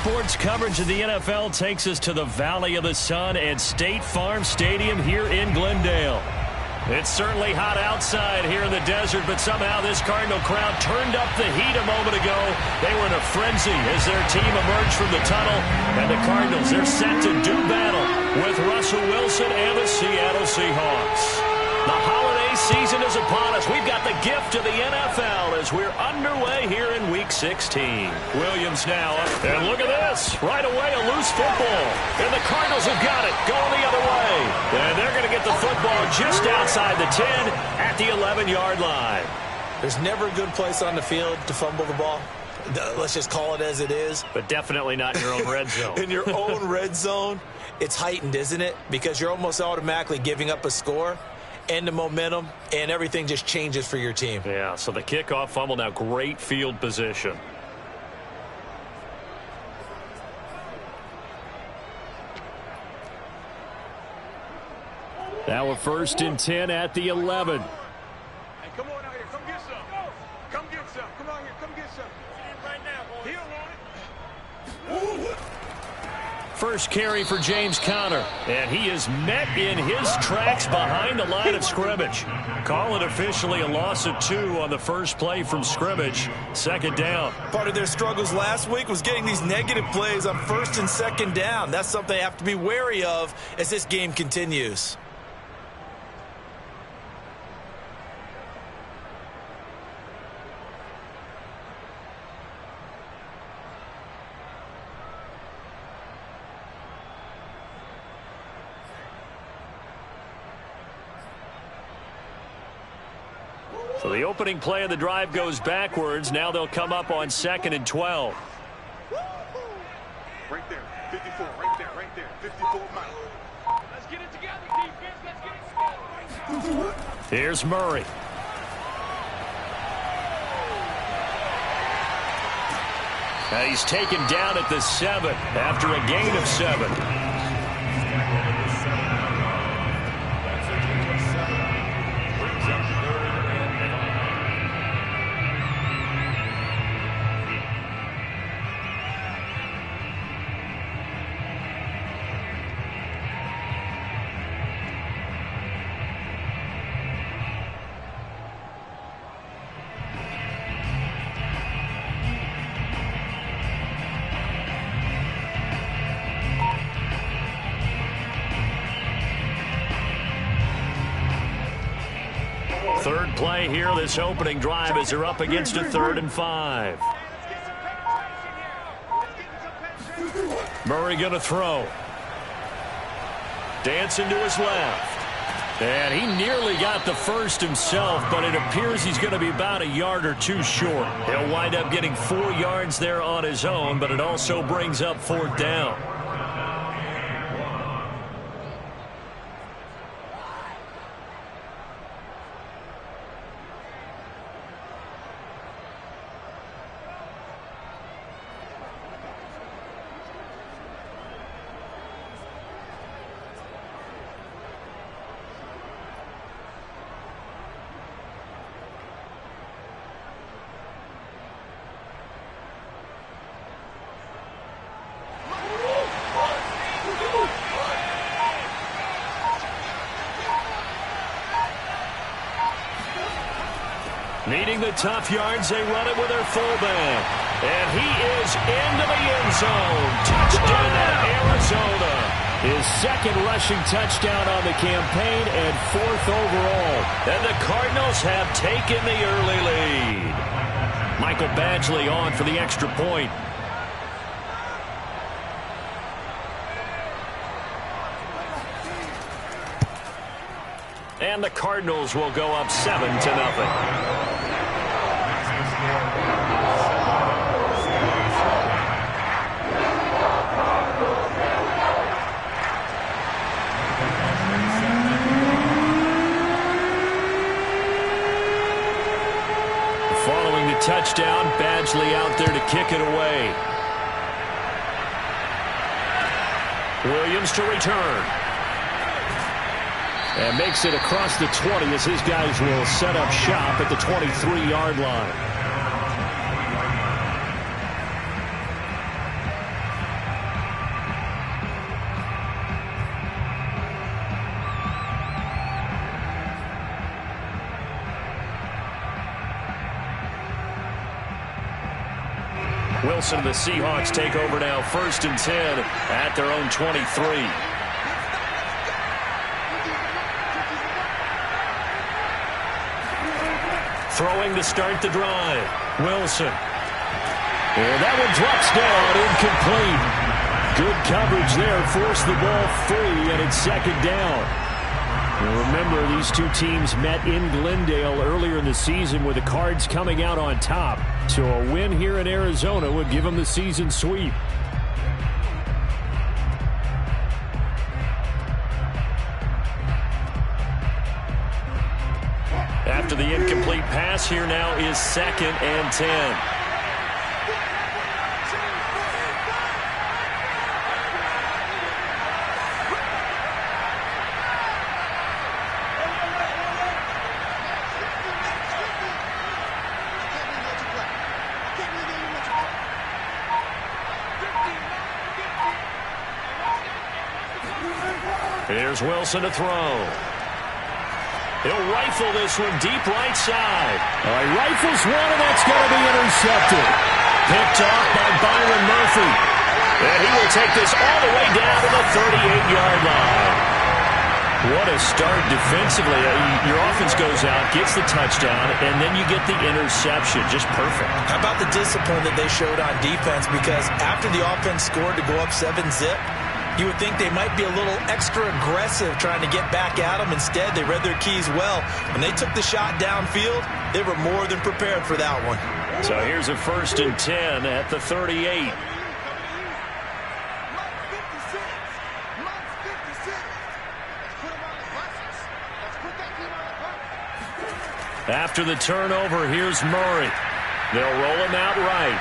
sports coverage of the NFL takes us to the Valley of the Sun at State Farm Stadium here in Glendale. It's certainly hot outside here in the desert, but somehow this Cardinal crowd turned up the heat a moment ago. They were in a frenzy as their team emerged from the tunnel. And the Cardinals, they're set to do battle with Russell Wilson and the Seattle Seahawks. The holiday season is upon us. We've got the gift of the NFL as we're underway here in Week 16. Williams now. And look at this. Right away, a loose football. And the Cardinals have got it. Going the other way. And they're going to get the football just outside the 10 at the 11-yard line. There's never a good place on the field to fumble the ball. Let's just call it as it is. But definitely not in your own red zone. In your own red zone, it's heightened, isn't it? Because you're almost automatically giving up a score and the momentum, and everything just changes for your team. Yeah, so the kickoff fumble, now great field position. Now a 1st and 10 at the 11. Hey, come on out here. Come get some. Come get some. Come on here. Come get some. Right now, boy. He don't want it. First carry for James Conner, and he is met in his tracks behind the line of scrimmage. Call it officially a loss of 2 on the first play from scrimmage. 2nd down. Part of their struggles last week was getting these negative plays on 1st and 2nd down. That's something they have to be wary of as this game continues. So the opening play of the drive goes backwards. Now they'll come up on 2nd and 12. Right there. 54. Right there. Right there. 54 miles. Let's get it together, defense. Let's get it together. Here's Murray. Now he's taken down at the 7 after a gain of 7. Third play here, this opening drive, as they're up against a 3rd and 5. Murray going to throw. Dancing to his left. And he nearly got the first himself, but it appears he's going to be about a yard or 2 short. He'll wind up getting 4 yards there on his own, but it also brings up 4th down. Needing the tough yards, they run it with their fullback. And he is into the end zone. Touchdown, Arizona. His 2nd rushing touchdown on the campaign and 4th overall. And the Cardinals have taken the early lead. Michael Badgley on for the extra point. And the Cardinals will go up 7-0. Following the touchdown, Badgley out there to kick it away. Williams to return. And makes it across the 20 as his guys will set up shop at the 23-yard line. Wilson and the Seahawks take over now, 1st and 10 at their own 23. Throwing to start the drive. Wilson. And that one drops down, incomplete. Good coverage there, forced the ball free, and it's 2nd down. And remember, these two teams met in Glendale earlier in the season with the Cards coming out on top. So a win here in Arizona would give them the season sweep. After the incomplete pass, here now is 2nd and 10. Here's Wilson to throw. He'll rifle this one deep right side. He rifles one, and that's going to be intercepted. Picked off by Byron Murphy. And he will take this all the way down to the 38-yard line. What a start defensively. Your offense goes out, gets the touchdown, and then you get the interception. Just perfect. How about the discipline that they showed on defense? Because after the offense scored to go up 7-zip, you would think they might be a little extra aggressive trying to get back at them. Instead, they read their keys well. When they took the shot downfield, they were more than prepared for that one. So here's a 1st and 10 at the 38. After the turnover, here's Murray. They'll roll him out right.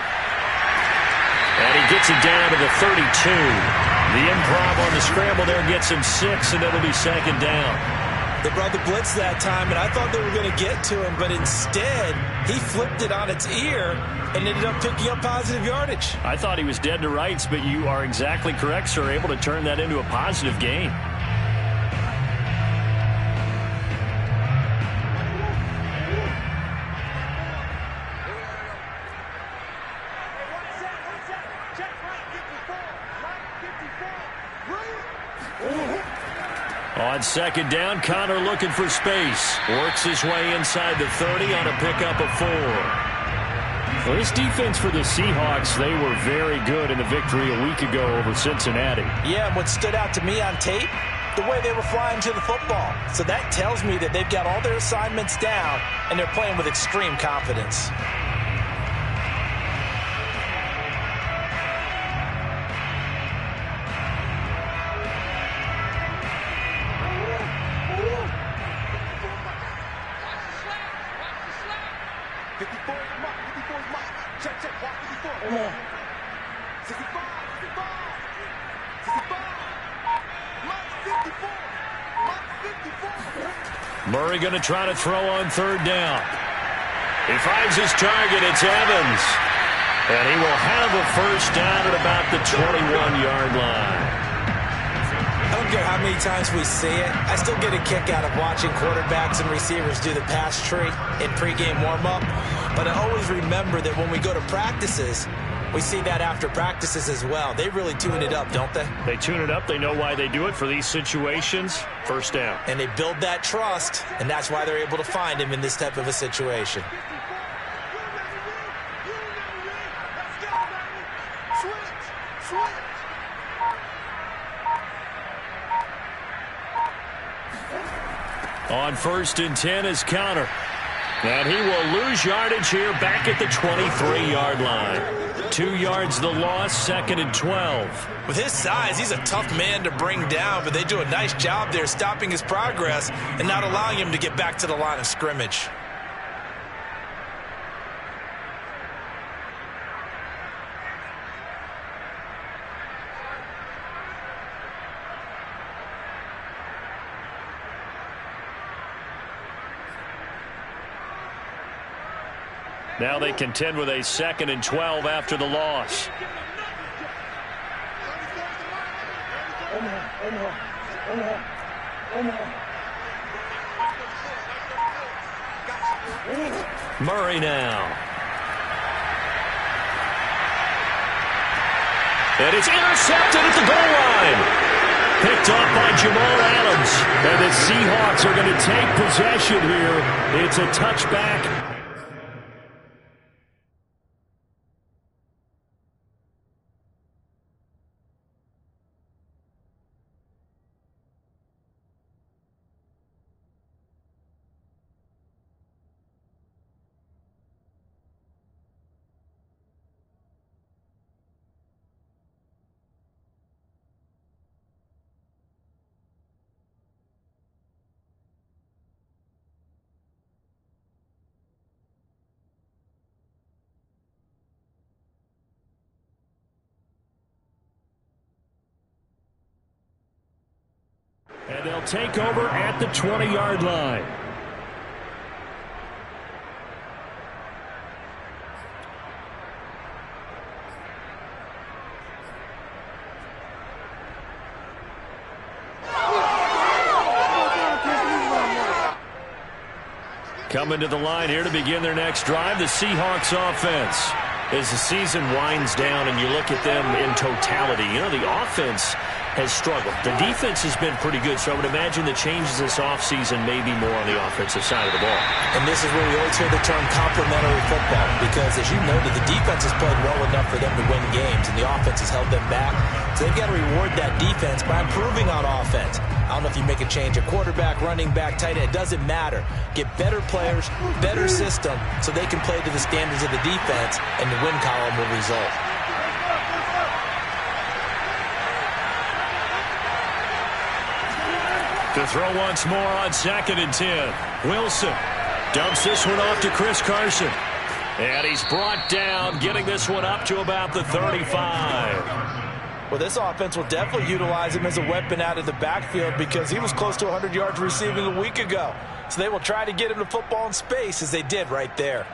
And he gets it down to the 32. The improv on the scramble there gets him 6, and it'll be 2nd down. They brought the blitz that time, and I thought they were going to get to him, but instead, he flipped it on its ear and ended up picking up positive yardage. I thought he was dead to rights, but you are exactly correct, sir, able to turn that into a positive gain. On 2nd down, Connor looking for space. Works his way inside the 30 on a pickup of 4. Well, this defense for the Seahawks, they were very good in the victory a week ago over Cincinnati. Yeah, and what stood out to me on tape, the way they were flying to the football. So that tells me that they've got all their assignments down, and they're playing with extreme confidence. Murray going to try to throw on 3rd down. He finds his target. It's Evans. And he will have a 1st down at about the 21-yard line. I don't care how many times we see it. I still get a kick out of watching quarterbacks and receivers do the pass tree in pregame warm-up. But I always remember that when we go to practices, we see that after practices as well. They really tune it up, don't they? They tune it up. They know why they do it for these situations. 1st down. And they build that trust, and that's why they're able to find him in this type of a situation. On 1st and 10 is Connor. And he will lose yardage here back at the 23-yard line. 2 yards the loss, 2nd and 12. With his size, he's a tough man to bring down, but they do a nice job there stopping his progress and not allowing him to get back to the line of scrimmage. Now they contend with a 2nd and 12 after the loss. Murray now. And it's intercepted at the goal line. Picked up by Jamal Adams. And the Seahawks are going to take possession here. It's a touchback. And they'll take over at the 20-yard line. Coming to the line here to begin their next drive, the Seahawks offense. As the season winds down and you look at them in totality, you know, the offense has struggled. The defense has been pretty good, so I would imagine the changes this offseason may be more on the offensive side of the ball. And this is where we always hear the term complementary football, because as you noted, the defense has played well enough for them to win games, and the offense has held them back. So they've got to reward that defense by improving on offense. I don't know if you make a change at quarterback, running back, tight end. It doesn't matter. Get better players, better system, so they can play to the standards of the defense, and the win column will result. To throw once more on 2nd and 10. Wilson dumps this one off to Chris Carson. And he's brought down, getting this one up to about the 35. Well, this offense will definitely utilize him as a weapon out of the backfield because he was close to 100 yards receiving a week ago. So they will try to get him to football in space as they did right there.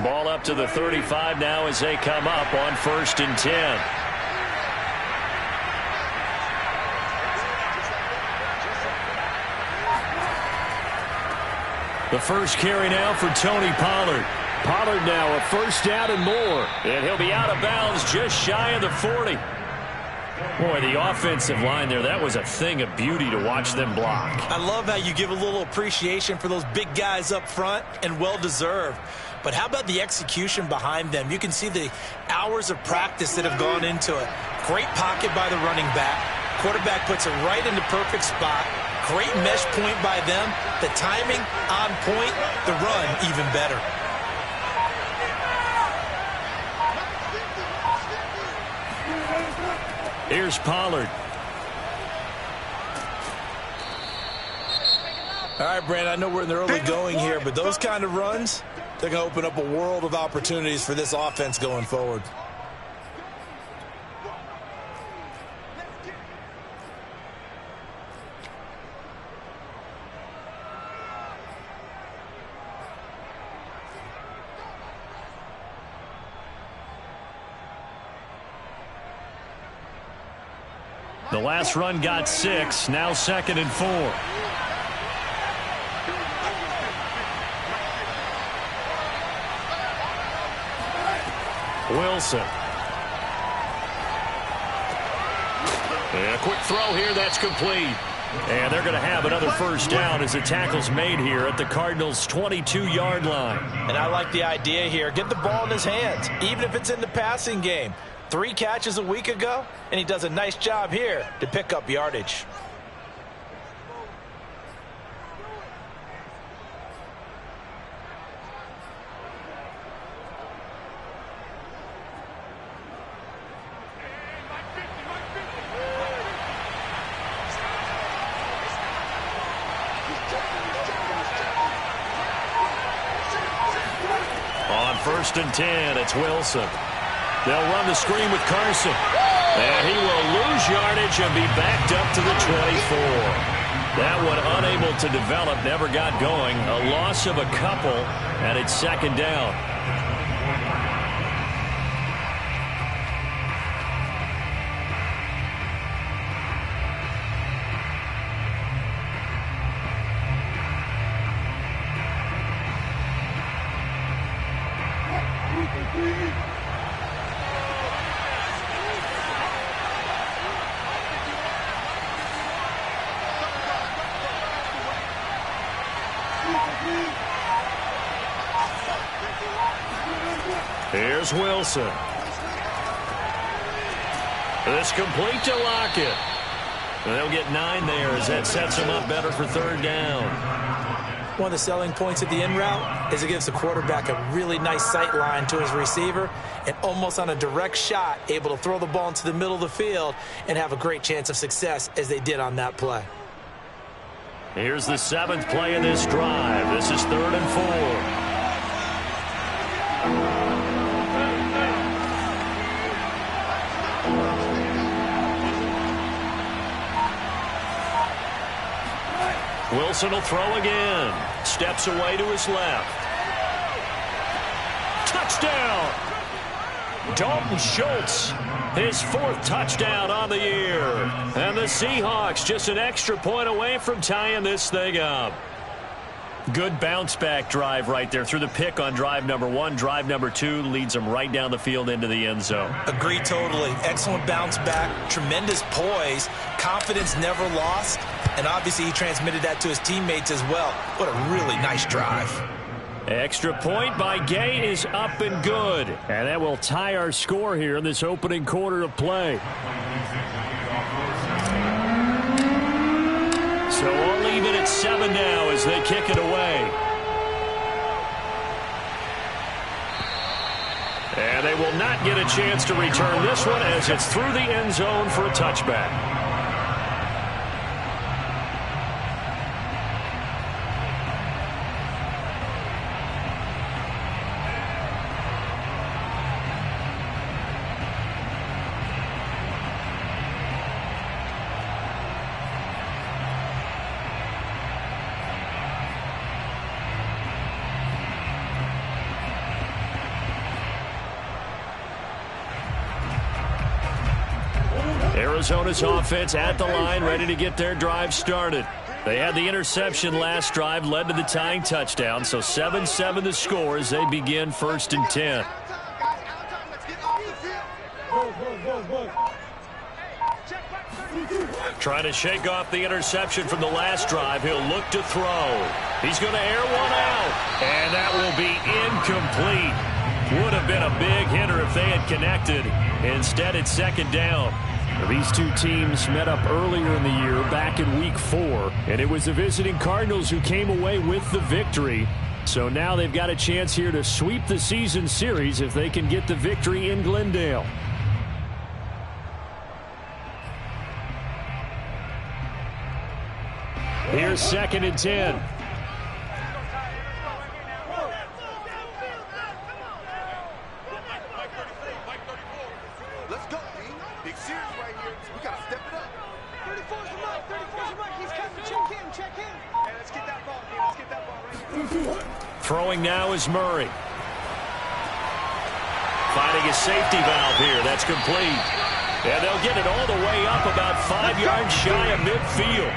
Ball up to the 35 now as they come up on 1st and 10. The first carry now for Tony Pollard. Pollard now a first down and more. And he'll be out of bounds just shy of the 40. Boy, the offensive line there, that was a thing of beauty to watch them block. I love how you give a little appreciation for those big guys up front, and well-deserved. But how about the execution behind them? You can see the hours of practice that have gone into it. Great pocket by the running back. Quarterback puts it right in the perfect spot. Great mesh point by them. The timing on point. The run even better. Here's Pollard. All right, Brandon, I know we're in the early going here, but those kind of runs, they're going to open up a world of opportunities for this offense going forward. The last run got 6, now 2nd and 4. Wilson. And a quick throw here, that's complete. And they're going to have another first down as the tackle's made here at the Cardinals' 22-yard line. And I like the idea here. Get the ball in his hands, even if it's in the passing game. 3 catches a week ago, and he does a nice job here to pick up yardage. On 1st and 10, it's Wilson. They'll run the screen with Carson. And he will lose yardage and be backed up to the 24. That one unable to develop, never got going. A loss of a couple, and it's 2nd down. Here's Wilson. This complete to Lockett. They'll get 9 there as that sets them up better for 3rd down. One of the selling points of the in route is it gives the quarterback a really nice sight line to his receiver and almost on a direct shot able to throw the ball into the middle of the field and have a great chance of success as they did on that play. Here's the 7th play of this drive. This is 3rd and 4. Wilson will throw again. Steps away to his left. Touchdown! Dalton Schultz, his 4th touchdown on the year. And the Seahawks just an extra point away from tying this thing up. Good bounce-back drive right there through the pick on drive number 1. Drive number 2 leads them right down the field into the end zone. Agree totally. Excellent bounce back, tremendous poise, confidence never lost, and obviously he transmitted that to his teammates as well. What a really nice drive. Extra point by Gay is up and good. And that will tie our score here in this opening quarter of play. So we'll leave it at 7 now as they kick it away. And they will not get a chance to return this one as it's through the end zone for a touchback. Arizona's offense at the line, ready to get their drive started. They had the interception last drive, led to the tying touchdown, so 7-7 the score as they begin 1st and 10. Trying to shake off the interception from the last drive. He'll look to throw. He's going to air one out, and that will be incomplete. Would have been a big hitter if they had connected. Instead, it's 2nd down. These two teams met up earlier in the year, back in Week 4, and it was the visiting Cardinals who came away with the victory. So now they've got a chance here to sweep the season series if they can get the victory in Glendale. Here's 2nd and 10. Let's go, man. Big series right here. We got to step it up. 34's the mic. 34's the mic. He's coming. Check him. Check him. Hey, let's get that ball, man. Let's get that ball right here. Throwing now is Murray. Finding a safety valve here. That's complete. And they'll get it all the way up about 5 yards shy of midfield.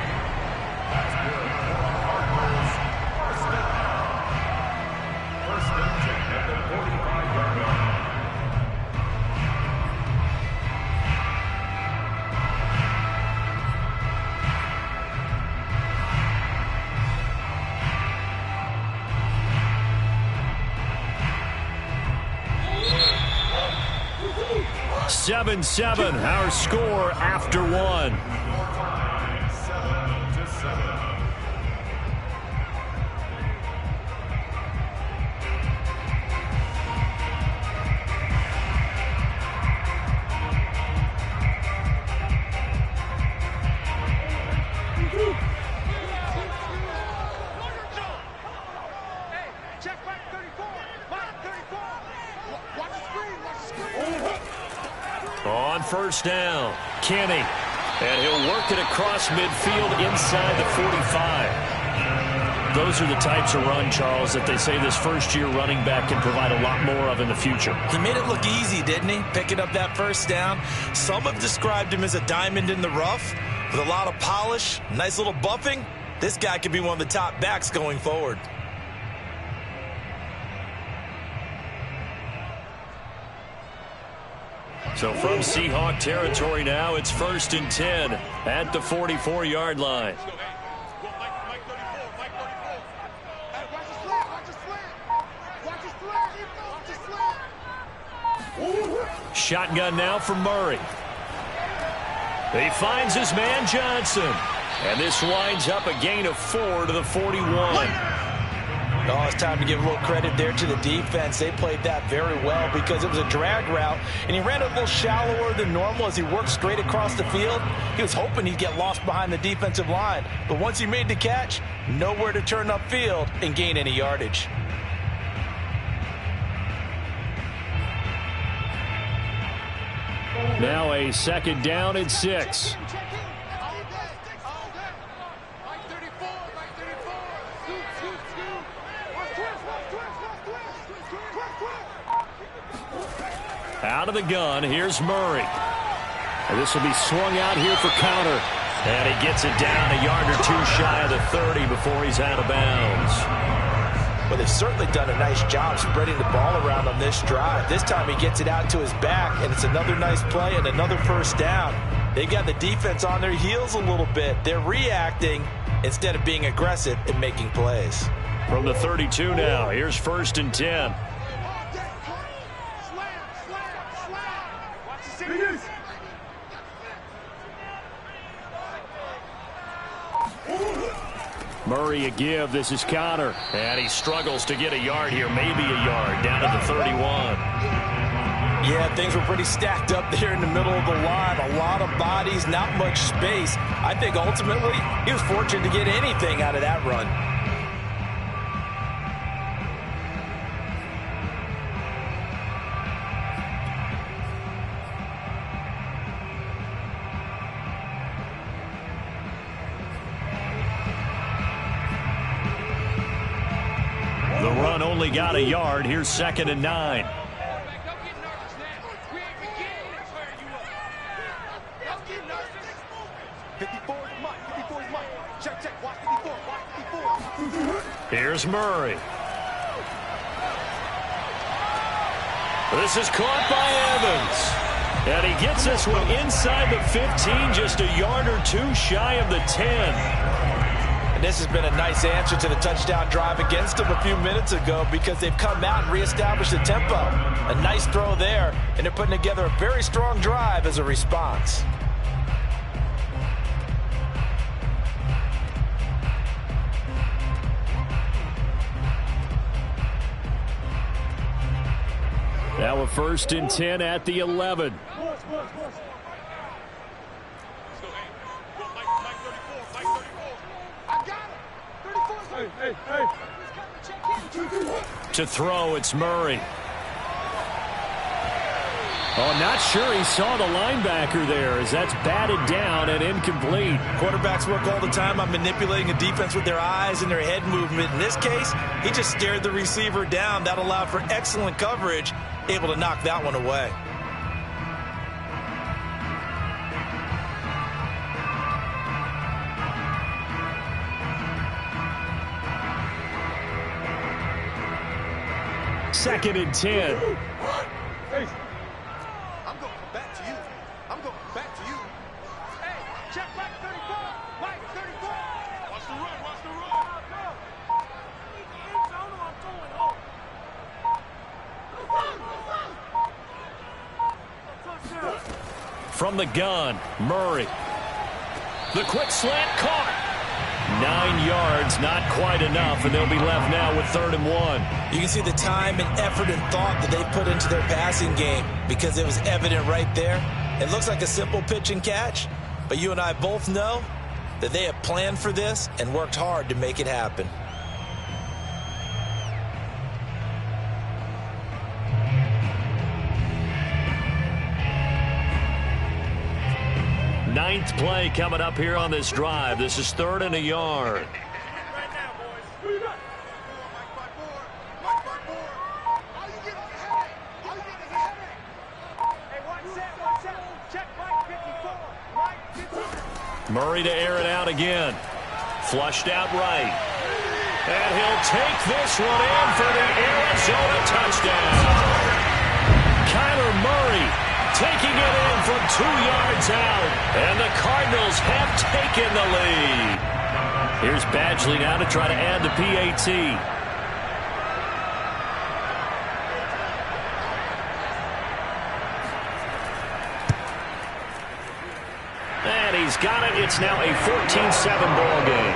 Seven, our score after 1. Check back 34. Mike, 34. Watch the screen. Watch the screen. On 1st down, Kenny. And he'll work it across midfield inside the 45. Those are the types of run, Charles, that they say this first-year running back can provide a lot more of in the future. He made it look easy, didn't he? Picking up that 1st down. Some have described him as a diamond in the rough with a lot of polish, nice little buffing. This guy could be one of the top backs going forward. So from Seahawk territory now, it's 1st and 10 at the 44-yard line. Shotgun now for Murray. He finds his man Johnson. And this winds up a gain of 4 to the 41. Oh, it's time to give a little credit there to the defense. They played that very well because it was a drag route, and he ran a little shallower than normal as he worked straight across the field. He was hoping he'd get lost behind the defensive line, but once he made the catch, nowhere to turn upfield and gain any yardage. Now a 2nd down and 6. Out of the gun, here's Murray. And this will be swung out here for counter. And he gets it down a yard or 2 shy of the 30 before he's out of bounds. Well, they've certainly done a nice job spreading the ball around on this drive. This time he gets it out to his back, and it's another nice play and another 1st down. They got the defense on their heels a little bit. They're reacting instead of being aggressive and making plays. From the 32 now, here's 1st and 10. Murray a give. This is Connor. And he struggles to get a yard here. Maybe a yard down to the 31. Yeah, things were pretty stacked up there in the middle of the line. A lot of bodies, not much space. I think ultimately he was fortunate to get anything out of that run. The run only got a yard. Here's 2nd and 9. Here's Murray. This is caught by Evans. And he gets this one inside the 15, just a yard or 2 shy of the 10. And this has been a nice answer to the touchdown drive against them a few minutes ago because they've come out and reestablished the tempo. A nice throw there, and they're putting together a very strong drive as a response. Now a 1st and 10 at the 11. To throw, it's Murray. Oh, not sure he saw the linebacker there as that's batted down and incomplete. Quarterbacks work all the time on manipulating a defense with their eyes and their head movement. In this case, he just stared the receiver down. That allowed for excellent coverage, able to knock that one away. Second and 10. I'm going back to you. I'm going back to you. Hey, check Mike 34. Mike 34. Watch the run. Watch the run. From the gun, Murray. The quick slant caught. 9 yards, not quite enough, and they'll be left now with 3rd and 1. You can see the time and effort and thought that they put into their passing game because it was evident right there. It looks like a simple pitch and catch, but you and I both know that they have planned for this and worked hard to make it happen. Ninth play coming up here on this drive. This is 3rd and a yard. Murray to air it out again. Flushed out right. And he'll take this one in for the Arizona touchdown. Kyler Murray taking it in from 2 yards out. And the Cardinals have taken the lead. Here's Badgley now to try to add the PAT. And he's got it. It's now a 14-7 ball game.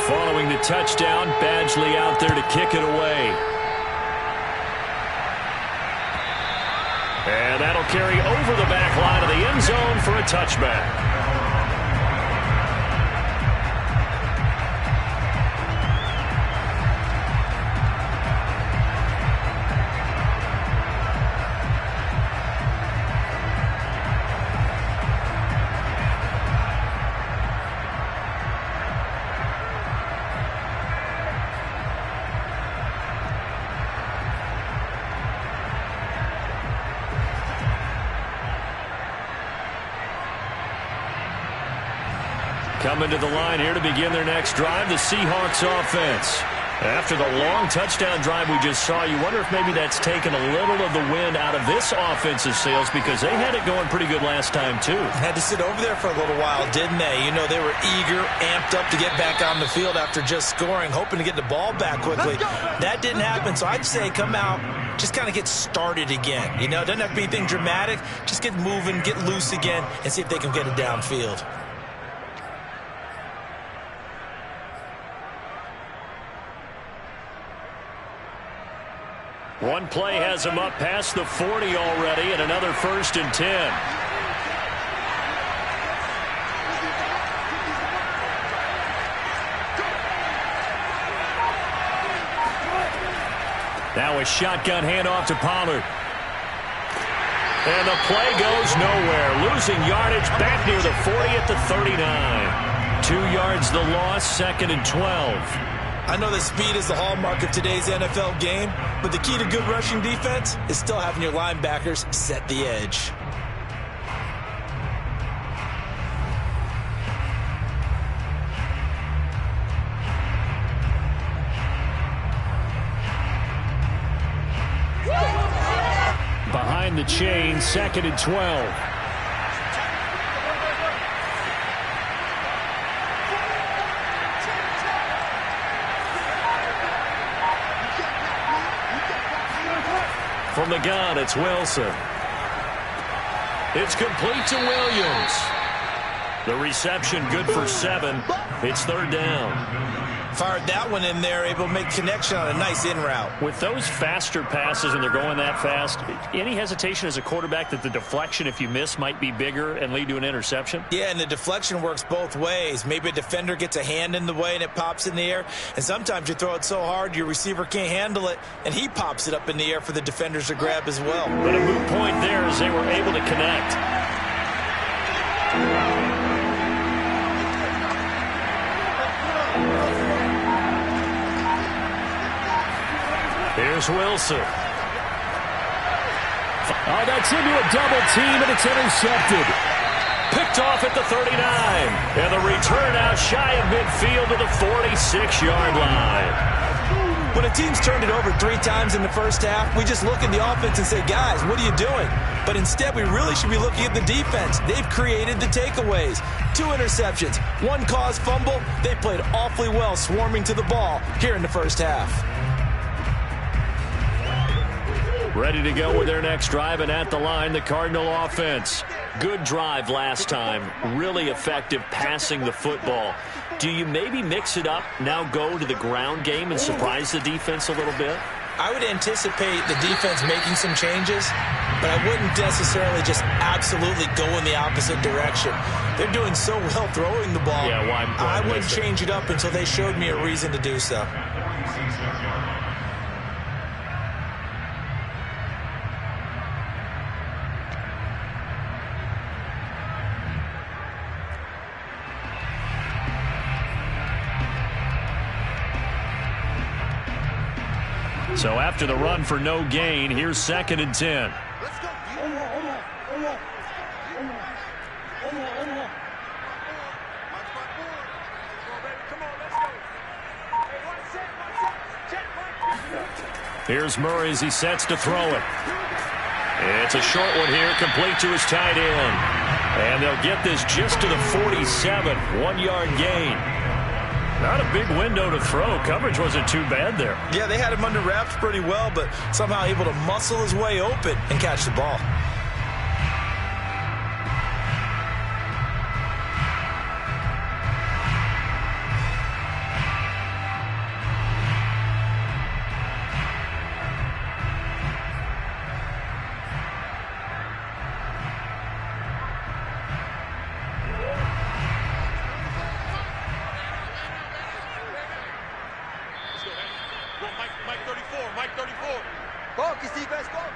Following the touchdown, Badgley out there to kick it away. And that'll carry over the back line of the end zone for a touchback. Coming to the line here to begin their next drive, the Seahawks offense. After the long touchdown drive we just saw, you wonder if maybe that's taken a little of the wind out of this offensive sails, because they had it going pretty good last time, too. Had to sit over there for a little while, didn't they? You know, they were eager, amped up to get back on the field after just scoring, hoping to get the ball back quickly. That didn't happen, so I'd say come out, just kind of get started again. You know, it doesn't have to be anything dramatic. Just get moving, get loose again, and see if they can get it downfield. One play has him up past the 40 already, and another 1st and 10. Now a shotgun handoff to Pollard. And the play goes nowhere. Losing yardage back near the 40 at the 39. 2 yards the loss, 2nd and 12. I know that speed is the hallmark of today's NFL game, but the key to good rushing defense is still having your linebackers set the edge. Behind the chain, 2nd and 12. From the gun, it's Wilson. It's complete to Williams. The reception good for 7. It's 3rd down. Fired that one in there, able to make connection on a nice in route. With those faster passes and they're going that fast, any hesitation as a quarterback that the deflection, if you miss, might be bigger and lead to an interception? Yeah, and the deflection works both ways. Maybe a defender gets a hand in the way and it pops in the air, and sometimes you throw it so hard your receiver can't handle it, and he pops it up in the air for the defenders to grab as well. But a moot point there as they were able to connect. Here's Wilson. Oh, that's into a double team, and it's intercepted. Picked off at the 39. And the return out shy of midfield to the 46-yard line. When a team's turned it over 3 times in the first half, we just look at the offense and say, guys, what are you doing? But instead, we really should be looking at the defense. They've created the takeaways. 2 interceptions, 1 caused fumble. They played awfully well swarming to the ball here in the first half. Ready to go with their next drive, and at the line, the Cardinal offense. Good drive last time. Really effective passing the football. Do you maybe mix it up, now go to the ground game and surprise the defense a little bit? I would anticipate the defense making some changes, but I wouldn't necessarily just absolutely go in the opposite direction. They're doing so well throwing the ball. Yeah, why I wouldn't change it up until they showed me a reason to do so. So after the run for no gain, here's 2nd and 10. Here's Murray as he sets to throw it. It's a short one here, complete to his tight end. And they'll get this just to the 47, 1-yard gain. Not a big window to throw. Coverage wasn't too bad there. Yeah, they had him under wraps pretty well, but somehow able to muscle his way open and catch the ball. Focus, defense, focus.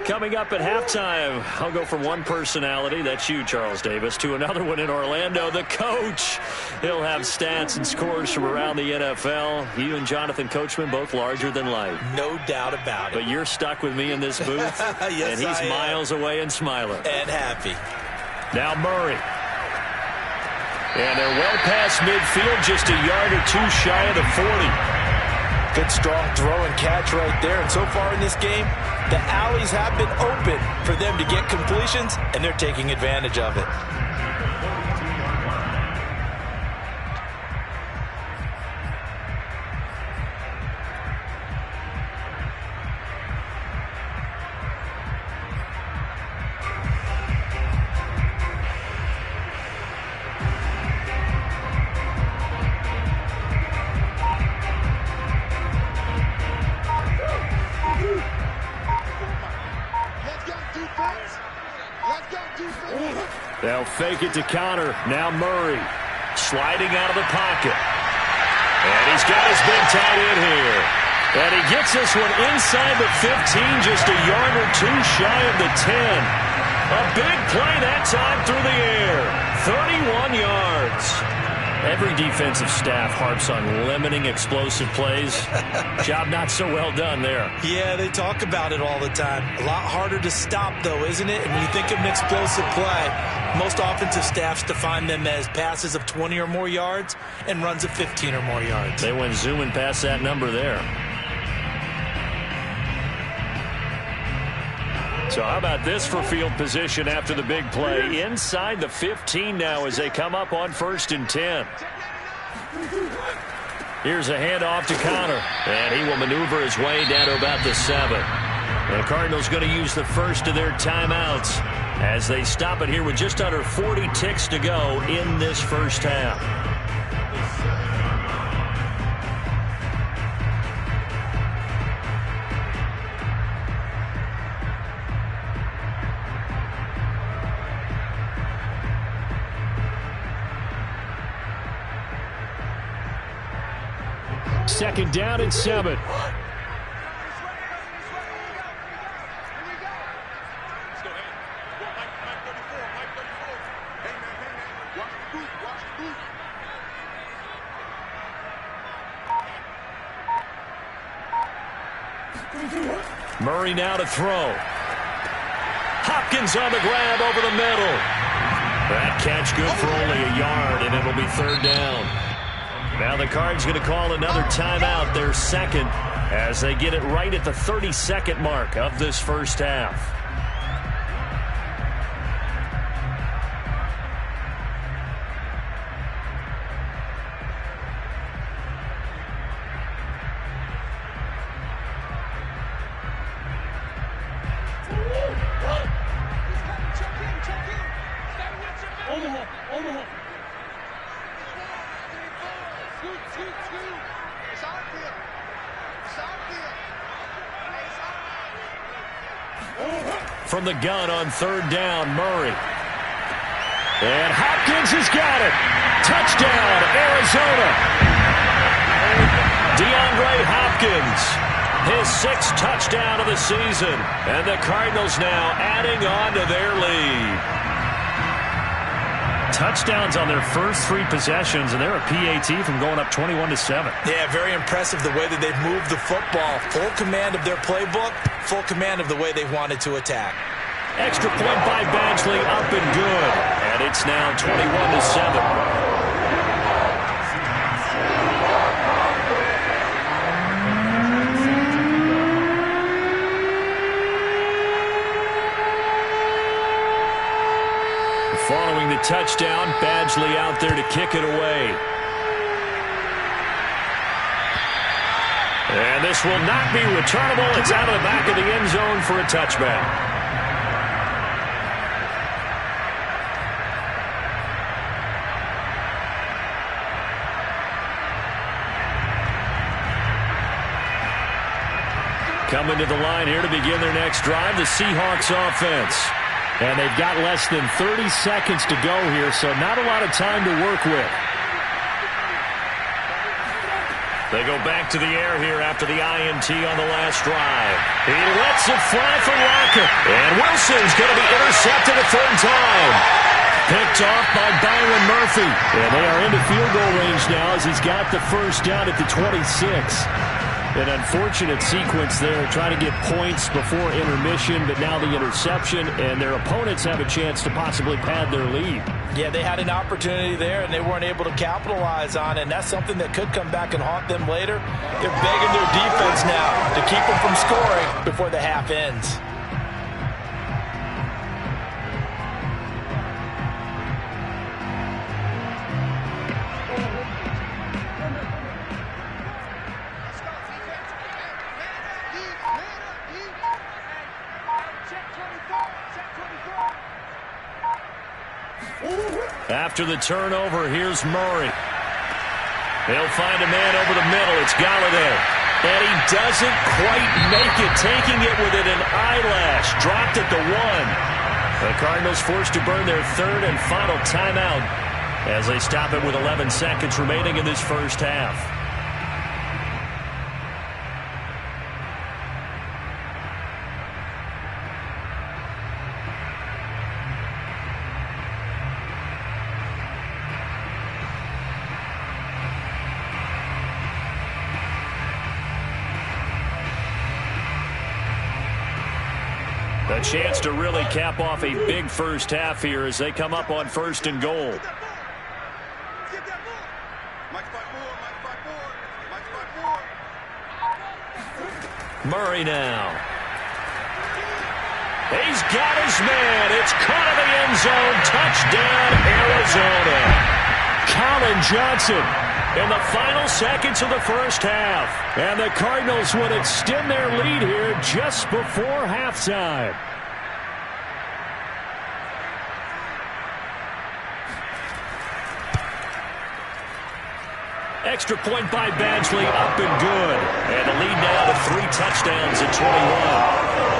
Coming up at halftime, I'll go from one personality, that's you, Charles Davis, to another one in Orlando, the coach. He'll have stats and scores from around the NFL. You and Jonathan Coachman, both larger than life. No doubt about it. But you're stuck with me in this booth, yes, and he's miles away and smiling. And happy. Now Murray. And they're well past midfield, just a yard or two shy of the 40. Good strong throw and catch right there. And so far in this game, the alleys have been open for them to get completions, and they're taking advantage of it. They'll fake it to Connor. Now Murray sliding out of the pocket. And he's got his big tight end here. And he gets this one inside the 15, just a yard or two shy of the 10. A big play that time through the air. 31 yards. Every defensive staff harps on limiting explosive plays. Job not so well done there. Yeah, they talk about it all the time. A lot harder to stop, though, isn't it? And when you think of an explosive play, most offensive staffs define them as passes of 20 or more yards and runs of 15 or more yards. They went zooming past that number there. So how about this for field position after the big play? Inside the 15 now as they come up on 1st and 10. Here's a handoff to Connor. And he will maneuver his way down to about the 7. And the Cardinals going to use the first of their timeouts as they stop it here with just under 40 ticks to go in this first half. Second down and 7. Murray now to throw. Hopkins on the grab over the middle. That catch good for only a yard, and it'll be 3rd down. Now the Cards going to call another timeout, their second, as they get it right at the 32nd mark of this first half. From the gun on 3rd down, Murray. And Hopkins has got it. Touchdown, Arizona. DeAndre Hopkins, his 6th touchdown of the season. And the Cardinals now adding on to their lead. touchdowns on their first 3 possessions, and they're a PAT from going up 21-7. Yeah, very impressive the way that they've moved the football. Full command of their playbook, full command of the way they've wanted to attack. Extra point by Badgley, up and good. And it's now 21-7. Following the touchdown, Badgley out there to kick it away. And this will not be returnable. It's out of the back of the end zone for a touchback. Coming to the line here to begin their next drive, the Seahawks offense. And they've got less than 30 seconds to go here, so not a lot of time to work with. They go back to the air here after the INT on the last drive. He lets it fly for Lockett. And Wilson's going to be intercepted a third time. Picked off by Byron Murphy. And they are into field goal range now as he's got the first down at the 26. An unfortunate sequence there, trying to get points before intermission, but now the interception, and their opponents have a chance to possibly pad their lead. Yeah, they had an opportunity there, and they weren't able to capitalize on it, and that's something that could come back and haunt them later. They're begging their defense now to keep them from scoring before the half ends. After the turnover, here's Murray. He'll find a man over the middle. It's Galladay. And he doesn't quite make it, taking it within an eyelash. Dropped at the 1. The Cardinals forced to burn their third and final timeout as they stop it with 11 seconds remaining in this first half. A chance to really cap off a big first half here as they come up on 1st and goal. Murray now. He's got his man. It's caught in the end zone. Touchdown, Arizona. Colin Johnson in the final seconds of the first half. And the Cardinals would extend their lead here just before halftime. Extra point by Badgley, up and good. And the lead now to 3 touchdowns at 21.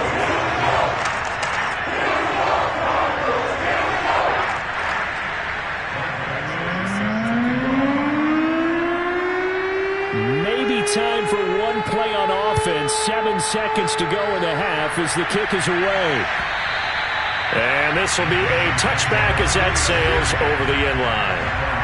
Maybe time for one play on offense. 7 seconds to go in the half as the kick is away. And this will be a touchback as that sails over the end line.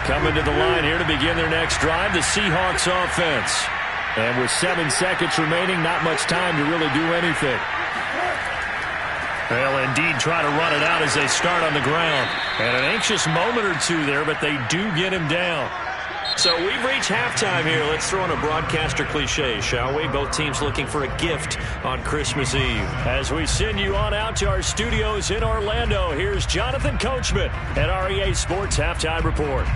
Coming to the line here to begin their next drive, the Seahawks offense. And with 7 seconds remaining, not much time to really do anything. They'll indeed try to run it out as they start on the ground. And an anxious moment or two there, but they do get him down. So we've reached halftime here. Let's throw in a broadcaster cliche, shall we? Both teams looking for a gift on Christmas Eve. As we send you on out to our studios in Orlando, here's Jonathan Coachman at REA Sports Halftime Report.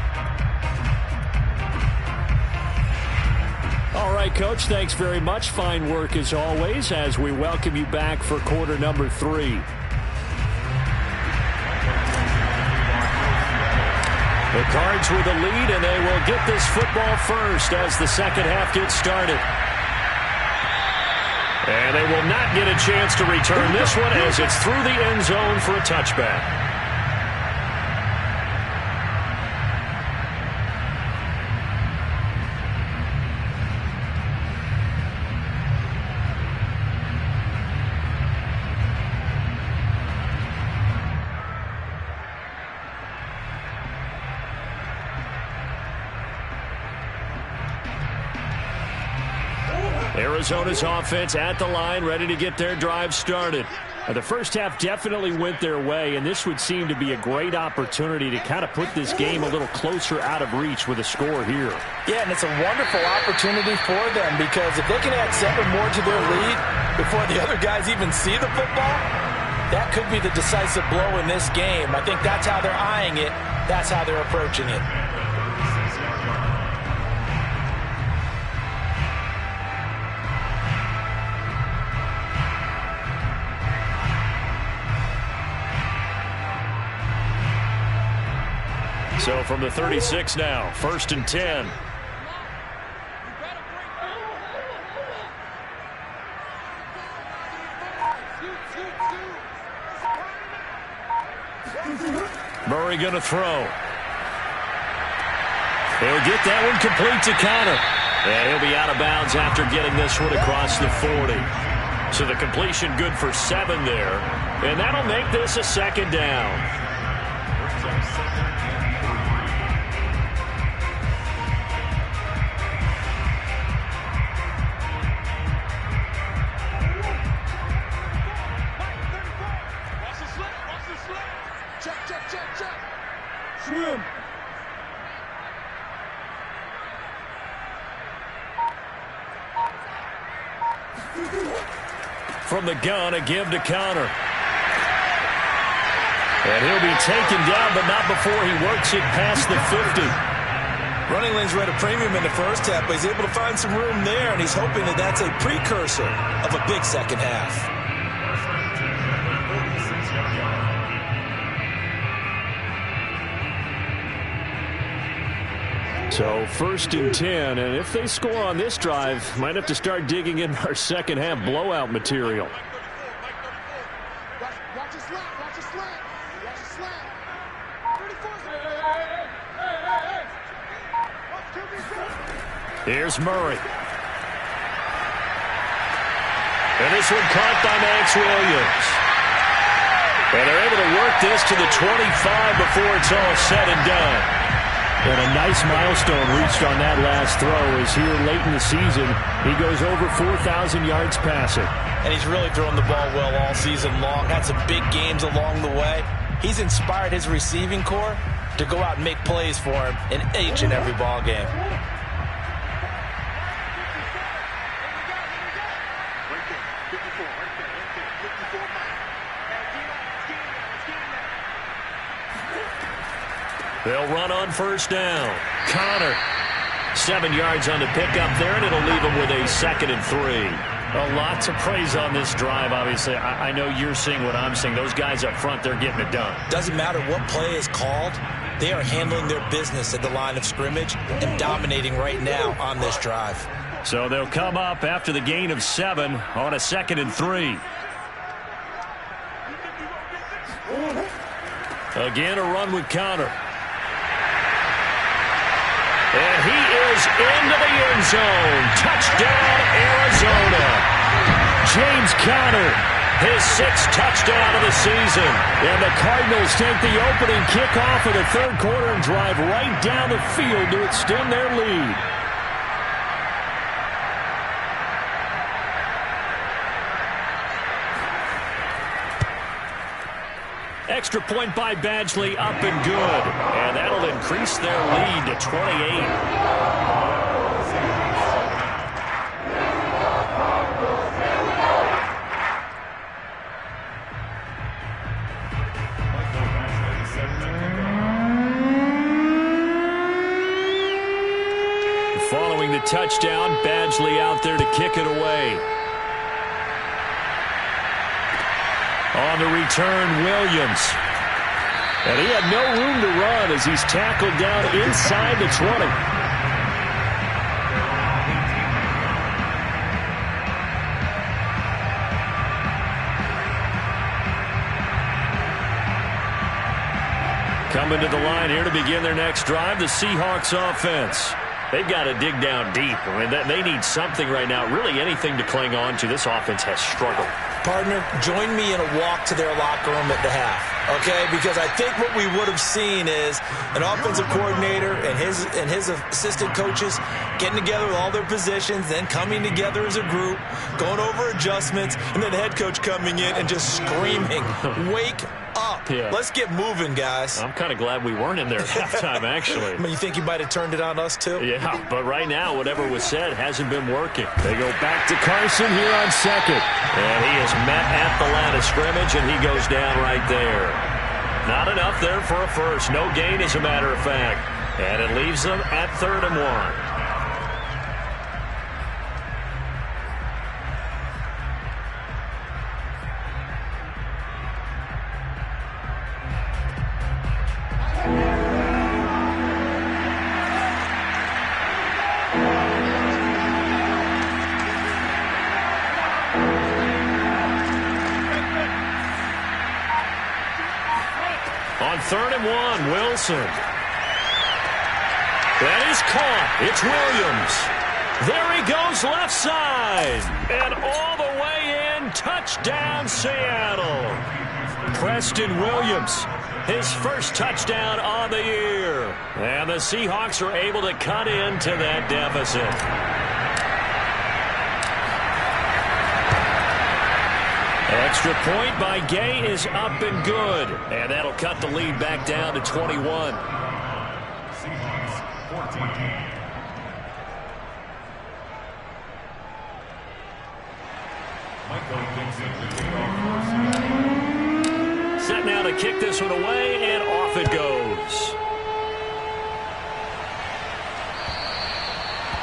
All right, Coach, thanks very much. Fine work as always as we welcome you back for quarter number 3. The Cards with the lead, and they will get this football first as the second half gets started. And they will not get a chance to return this one as it's through the end zone for a touchback. Arizona's offense at the line, ready to get their drive started. The first half definitely went their way, and this would seem to be a great opportunity to kind of put this game a little closer out of reach with a score here. Yeah, and it's a wonderful opportunity for them because if they can add 7 more to their lead before the other guys even see the football, that could be the decisive blow in this game. I think that's how they're eyeing it. That's how they're approaching it. So from the 36 now, 1st and 10. Murray going to throw. He'll get that one complete to Connor. And he'll be out of bounds after getting this one across the 40. So the completion good for 7 there. And that'll make this a 2nd down. Swim. From the gun, a give to Connor. And he'll be taken down, but not before he works it past the 50. Running lanes were at a premium in the first half, but he's able to find some room there, and he's hoping that that's a precursor of a big second half. So 1st and 10, and if they score on this drive, might have to start digging in our second half blowout material. Watch a slant. Watch a slant. Watch a slant. 34. Here's Murray. And this one caught by Max Williams. And they're able to work this to the 25 before it's all said and done. And a nice milestone reached on that last throw as here late in the season, he goes over 4,000 yards passing. And he's really thrown the ball well all season long. Had some big games along the way. He's inspired his receiving corps to go out and make plays for him in each and every ball game. They'll run on 1st down. Connor, 7 yards on the pickup there, and it'll leave him with a 2nd and 3. A lot to praise on this drive, obviously. I know you're seeing what I'm seeing. Those guys up front, they're getting it done. Doesn't matter what play is called. They are handling their business at the line of scrimmage and dominating right now on this drive. So they'll come up after the gain of 7 on a 2nd and 3. Again, a run with Connor. And he is into the end zone. Touchdown, Arizona. James Conner, his 6th touchdown of the season. And the Cardinals take the opening kickoff of the 3rd quarter and drive right down the field to extend their lead. Extra point by Badgley, up and good. And that'll increase their lead to 28. Following the touchdown, Badgley out there to kick it away. On the return, Williams. And he had no room to run as he's tackled down inside the 20. Coming to the line here to begin their next drive, the Seahawks offense. They've got to dig down deep. I mean, they need something right now, really anything to cling on to. This offense has struggled. Partner, join me in a walk to their locker room at the half, okay? Because I think what we would have seen is an offensive coordinator and his assistant coaches getting together with all their positions, then coming together as a group, going over adjustments, and then the head coach coming in and just screaming, "Wake up. Yeah. Let's get moving, guys." I'm kind of glad we weren't in there at halftime, actually. I mean, you think you might have turned it on us, too? Yeah, but right now, whatever was said hasn't been working. They go back to Carson here on second. And he is met at the line of scrimmage, and he goes down right there. Not enough there for a first. No gain, as a matter of fact. And it leaves them at 3rd and 1. On 3rd and 1, Wilson. That is caught. It's Williams. There he goes left side. And all the way in, touchdown Seattle. Preston Williams, his first touchdown on the year. And the Seahawks are able to cut into that deficit. Extra point by Gay is up and good. And that'll cut the lead back down to 21. Set now to kick this one away, and off it goes.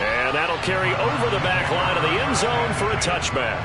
And that'll carry over the back line of the end zone for a touchback.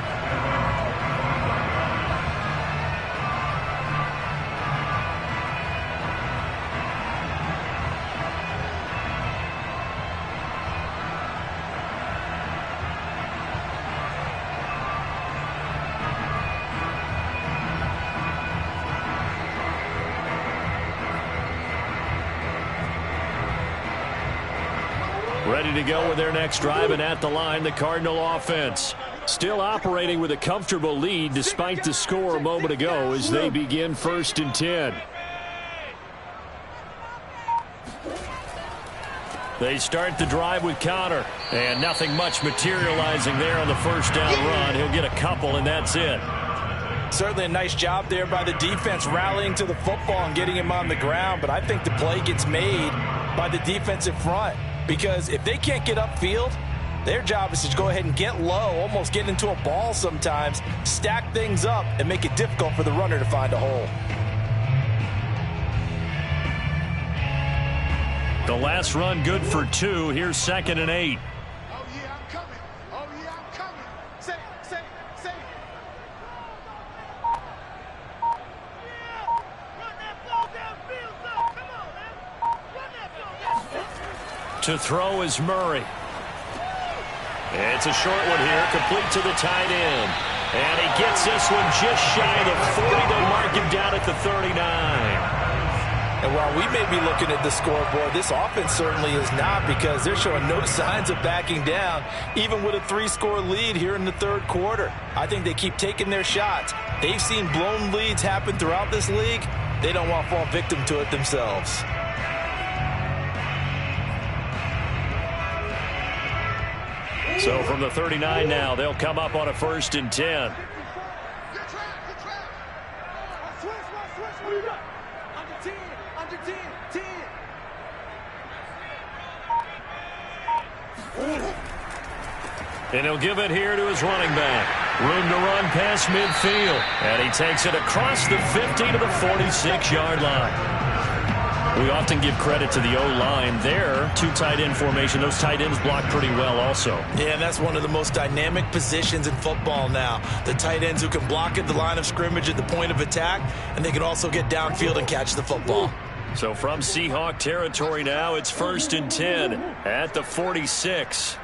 Ready to go with their next drive, and at the line, the Cardinal offense. Still operating with a comfortable lead despite the score a moment ago as they begin 1st and 10. They start the drive with Connor, and nothing much materializing there on the first down run. He'll get a couple, and that's it. Certainly a nice job there by the defense rallying to the football and getting him on the ground, but I think the play gets made by the defensive front. Because if they can't get upfield, their job is to go ahead and get low, almost get into a ball sometimes, stack things up, and make it difficult for the runner to find a hole. The last run good for 2. Here's 2nd and 8. Oh, yeah, I'm coming. Oh, yeah, I'm coming. Say it. Yeah, run that ball downfield, son. Come on, man. Run that ball. To throw is Murray. It's a short one here, complete to the tight end. And he gets this one just shy of the 40. They'll mark him down at the 39. And while we may be looking at the scoreboard, this offense certainly is not, because they're showing no signs of backing down, even with a 3-score lead here in the 3rd quarter. I think they keep taking their shots. They've seen blown leads happen throughout this league. They don't want to fall victim to it themselves. So from the 39 now, they'll come up on a 1st and 10. Good trap. Switch. What do you got? Under 10. And he'll give it here to his running back. Room to run past midfield. And he takes it across the 50 to the 46-yard line. We often give credit to the O-line there. 2 tight end formation. Those tight ends block pretty well also. Yeah, and that's one of the most dynamic positions in football now. The tight ends who can block at the line of scrimmage at the point of attack, and they can also get downfield and catch the football. So from Seahawk territory now, it's 1st and 10 at the 46.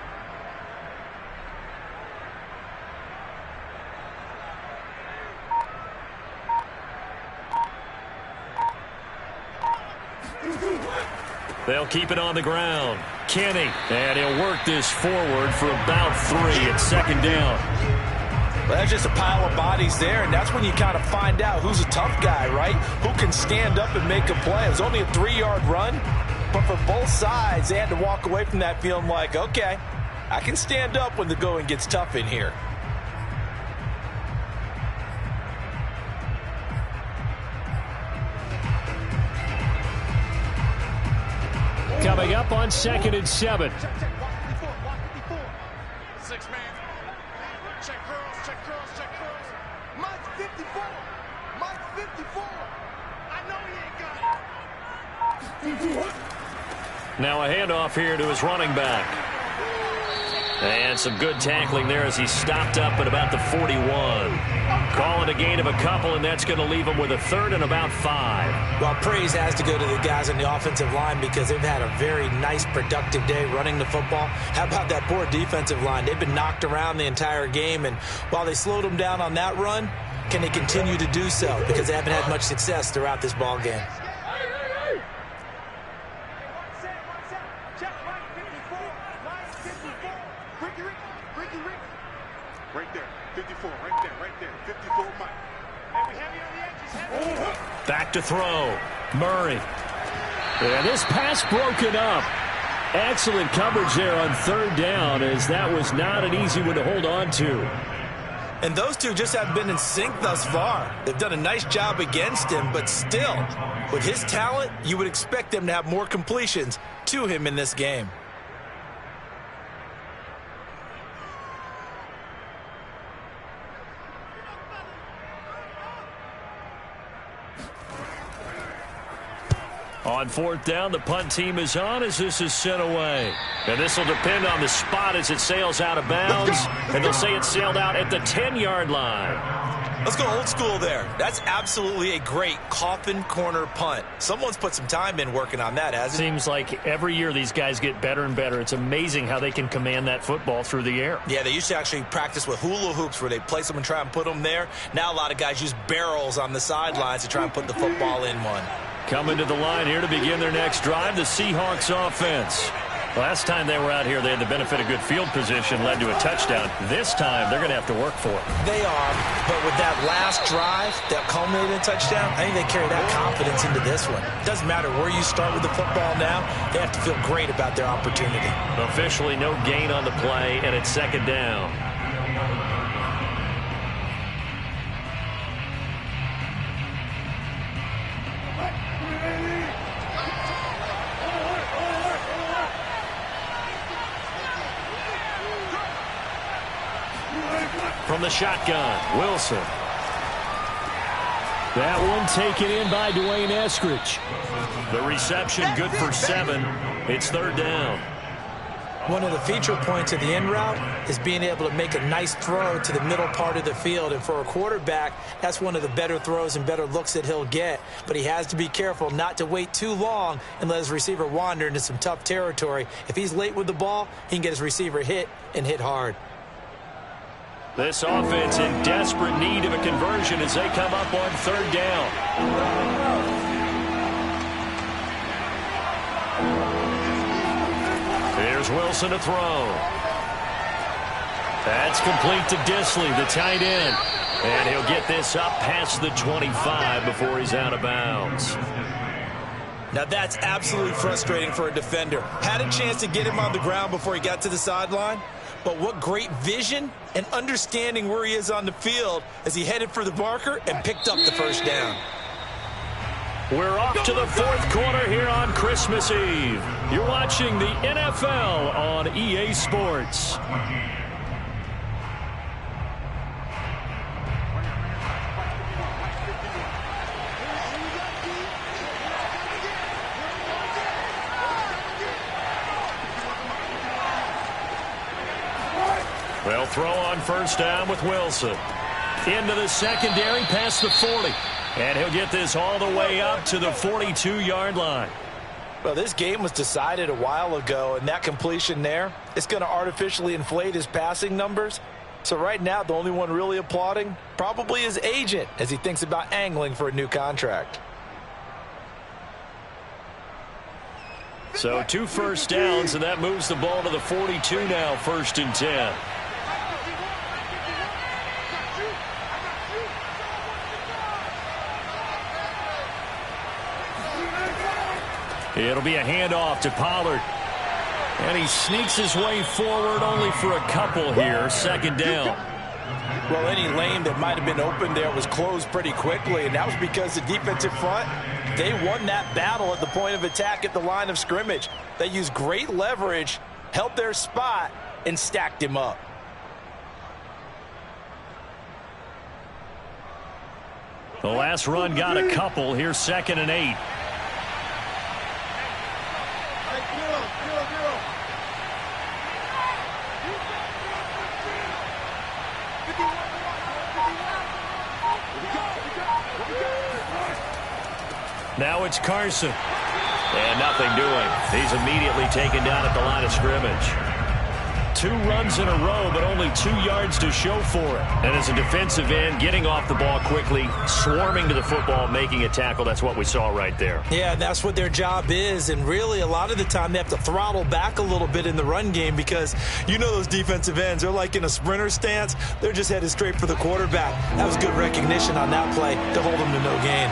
They'll keep it on the ground. Kenny, and he'll work this forward for about 3 at 2nd down. Well, that's just a pile of bodies there, and that's when you kind of find out who's a tough guy, right? Who can stand up and make a play. It was only a 3-yard run, but for both sides, they had to walk away from that feeling like, okay, I can stand up when the going gets tough in here. Coming up on 2nd and 7. Check, block 54. 6-man. Check curls. Mike's 54. Mike's 54. I know he ain't got it. Now a handoff here to his running back. And some good tackling there as he stopped up at about the 41. Calling a gain of a couple, and that's going to leave him with a 3rd and about 5. Well, praise has to go to the guys on the offensive line because they've had a very nice, productive day running the football. How about that poor defensive line? They've been knocked around the entire game, and while they slowed them down on that run, can they continue to do so? Because they haven't had much success throughout this ball game. Right there, 54, right there, 54 Mike. And we heavy on the edges, heavy. Back to throw. Murray. And this pass broken up. Excellent coverage there on 3rd down, as that was not an easy one to hold on to. And those two just have been in sync thus far. They've done a nice job against him, but still, with his talent, you would expect them to have more completions to him in this game. On 4th down, the punt team is on as this is sent away. And this will depend on the spot as it sails out of bounds. And they'll say it sailed out at the 10-yard line. Let's go old school there. That's absolutely a great coffin corner punt. Someone's put some time in working on that, hasn't it? Seems like every year these guys get better and better. It's amazing how they can command that football through the air. Yeah, they used to actually practice with hula hoops where they place them and try and put them there. Now a lot of guys use barrels on the sidelines to try and put the football in one. Coming to the line here to begin their next drive, the Seahawks offense. Last time they were out here, they had the benefit of good field position, led to a touchdown. This time, they're going to have to work for it. They are, but with that last drive that culminated in a touchdown, I think they carry that confidence into this one. Doesn't matter where you start with the football now, they have to feel great about their opportunity. Officially no gain on the play, and it's 2nd down. From the shotgun, Wilson. That one taken in by Dwayne Eskridge. The reception good for 7. It's 3rd down. One of the feature points of the in route is being able to make a nice throw to the middle part of the field. And for a quarterback, that's one of the better throws and better looks that he'll get. But he has to be careful not to wait too long and let his receiver wander into some tough territory. If he's late with the ball, he can get his receiver hit and hit hard. This offense in desperate need of a conversion as they come up on 3rd down. Here's Wilson to throw. That's complete to Disley, the tight end. And he'll get this up past the 25 before he's out of bounds. Now that's absolutely frustrating for a defender. Had a chance to get him on the ground before he got to the sideline, but what great vision and understanding where he is on the field as he headed for the marker and picked up the 1st down. We're off to the 4th quarter here on Christmas Eve. You're watching the NFL on EA Sports. They'll throw on 1st down with Wilson. Into the secondary past the 40. And he'll get this all the way up to the 42-yard line. Well, this game was decided a while ago, and that completion there is going to artificially inflate his passing numbers. So right now, the only one really applauding probably his agent as he thinks about angling for a new contract. So 2 1st downs, and that moves the ball to the 42 now, 1st and 10. It'll be a handoff to Pollard. And he sneaks his way forward only for a couple here. Second down. Well, any lane that might have been open there was closed pretty quickly, and that was because the defensive front, they won that battle at the point of attack at the line of scrimmage. They used great leverage, held their spot, and stacked him up. The last run got a couple. Here's 2nd and 8. Now it's Carson. And nothing doing. He's immediately taken down at the line of scrimmage. 2 runs in a row, but only 2 yards to show for it. And as a defensive end, getting off the ball quickly, swarming to the football, making a tackle, that's what we saw right there. Yeah, that's what their job is. And really, a lot of the time, they have to throttle back a little bit in the run game because you know those defensive ends, they're like in a sprinter stance. They're just headed straight for the quarterback. That was good recognition on that play to hold them to no gain.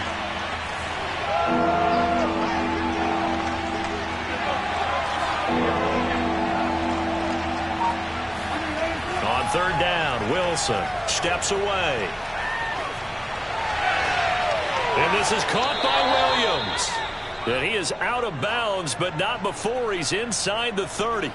On 3rd down, Wilson steps away. And this is caught by Williams. And he is out of bounds, but not before he's inside the 30.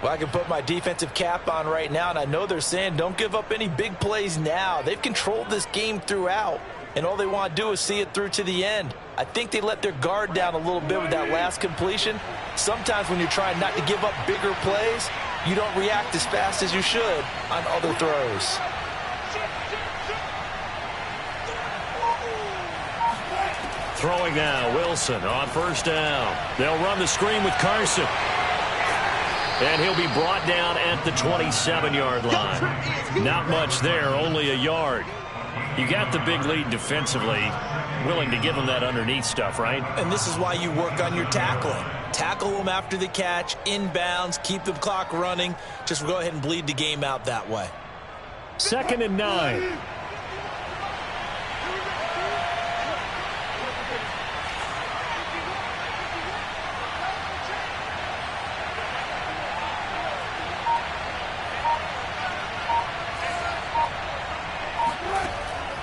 Well, I can put my defensive cap on right now, and I know they're saying don't give up any big plays now. They've controlled this game throughout, and all they want to do is see it through to the end. I think they let their guard down a little bit with that last completion. Sometimes when you're trying not to give up bigger plays, you don't react as fast as you should on other throws. Throwing now, Wilson on 1st down. They'll run the screen with Carson. And he'll be brought down at the 27-yard line. Not much there, only a yard. You got the big lead defensively. Willing to give them that underneath stuff, right? And this is why you work on your tackling. Tackle them after the catch, inbounds, keep the clock running. Just go ahead and bleed the game out that way. 2nd and 9.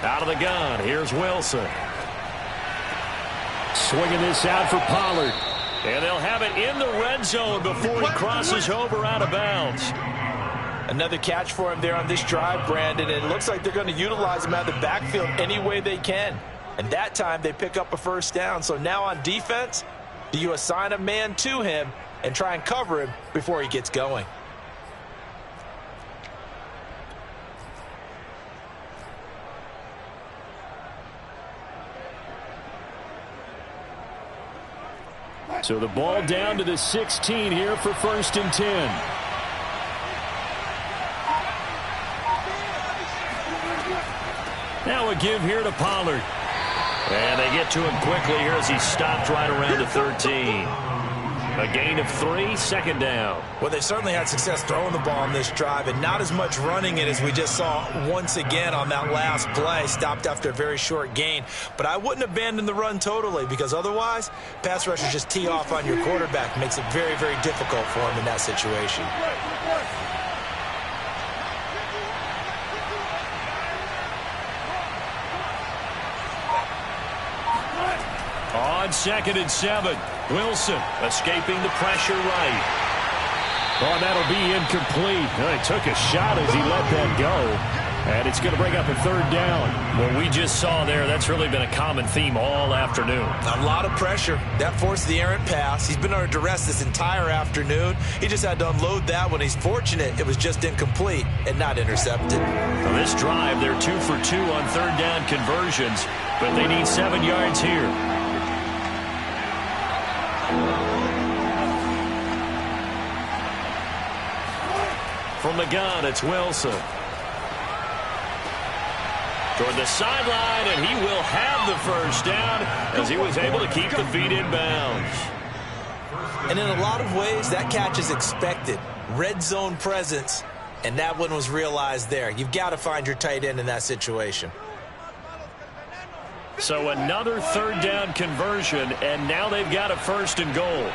Out of the gun, here's Wilson. Swinging this out for Pollard. And they'll have it in the red zone before he crosses over out of bounds. Another catch for him there on this drive, Brandon. And it looks like they're going to utilize him out of the backfield any way they can. And that time they pick up a 1st down. So now on defense, do you assign a man to him and try and cover him before he gets going? So the ball down to the 16 here for 1st and 10. Now a give here to Pollard. And they get to him quickly here as he stopped right around the 13. A gain of 3, 2nd down. Well, they certainly had success throwing the ball on this drive, and not as much running it as we just saw once again on that last play. Stopped after a very short gain. But I wouldn't abandon the run totally, because otherwise, pass rushers just tee off on your quarterback. Makes it very, very difficult for him in that situation. On 2nd and 7, Wilson escaping the pressure right. Oh, that'll be incomplete. He took a shot as he let that go. And it's going to bring up a 3rd down. What we just saw there, that's really been a common theme all afternoon. A lot of pressure. That forced the errant pass. He's been under duress this entire afternoon. He just had to unload that one. He's fortunate it was just incomplete and not intercepted. Well, this drive, they're 2 for 2 on 3rd down conversions, but they need 7 yards here. From the gun, it's Wilson. Toward the sideline, and he will have the 1st down as he was able to keep the feet in bounds. And in a lot of ways, that catch is expected. Red zone presence, and that one was realized there. You've got to find your tight end in that situation. So another third down conversion, and now they've got a 1st and goal.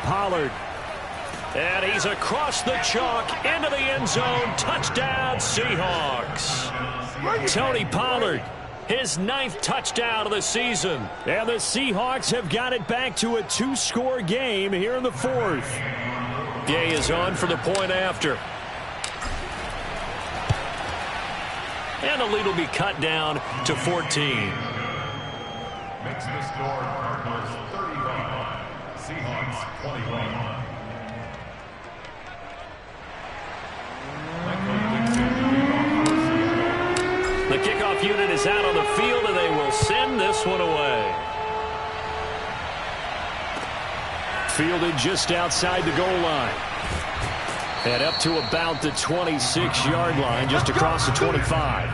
Pollard. And he's across the chalk into the end zone. Touchdown, Seahawks. Tony Pollard, his 9th touchdown of the season. And the Seahawks have got it back to a 2-score game here in the 4th. Gay is on for the point after. And the lead will be cut down to 14. Makes the score Cardinals 31, Seahawks 21. The kickoff unit is out on the field, and they will send this one away. Fielded just outside the goal line. And up to about the 26-yard line, just across the 25.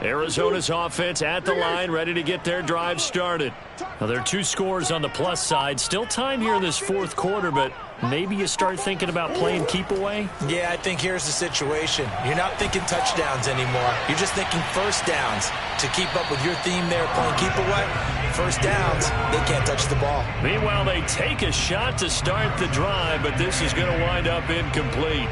Arizona's offense at the line, ready to get their drive started. Now, there are 2 scores on the plus side. Still time here in this 4th quarter, but maybe you start thinking about playing keep away? Yeah, I think here's the situation. You're not thinking touchdowns anymore. You're just thinking 1st downs. To keep up with your theme there, playing keep away, 1st downs, they can't touch the ball. Meanwhile, they take a shot to start the drive, but this is going to wind up incomplete.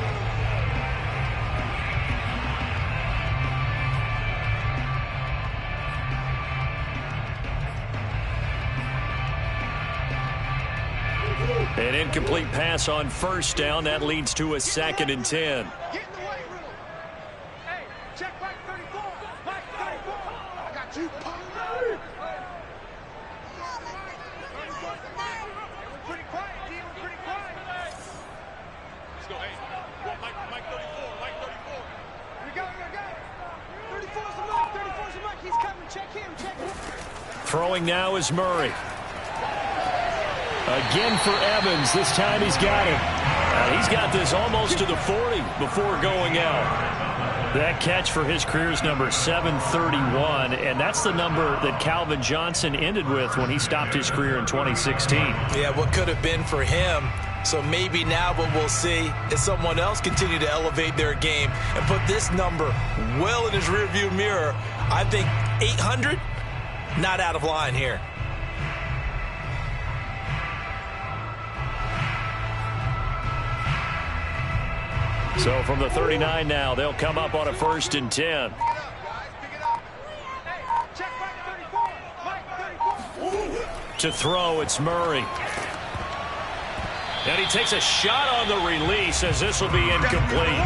An incomplete pass on 1st down. That leads to a 2nd and 10. Get in the way, Riddle. Hey, check back 34. Back 34. I got you. We're pretty quiet, D. We're pretty quiet. Let's go, hey. Mike 34. Mike 34. We got it. 34's the Mike. 34's the Mike. He's coming. Check him. Check him. Throwing now is Murray. Again for Evans. This time he's got it. He's got this almost to the 40 before going out. That catch for his career's number 731, and that's the number that Calvin Johnson ended with when he stopped his career in 2016. Yeah, what could have been for him. So maybe now what we'll see is someone else continue to elevate their game and put this number well in his rearview mirror. I think 800, not out of line here. So from the 39 now, they'll come up on a 1st and 10. Pick it up, guys. Pick it up. Hey, check back 34. Mike 34. To throw, it's Murray. And he takes a shot on the release as this will be incomplete.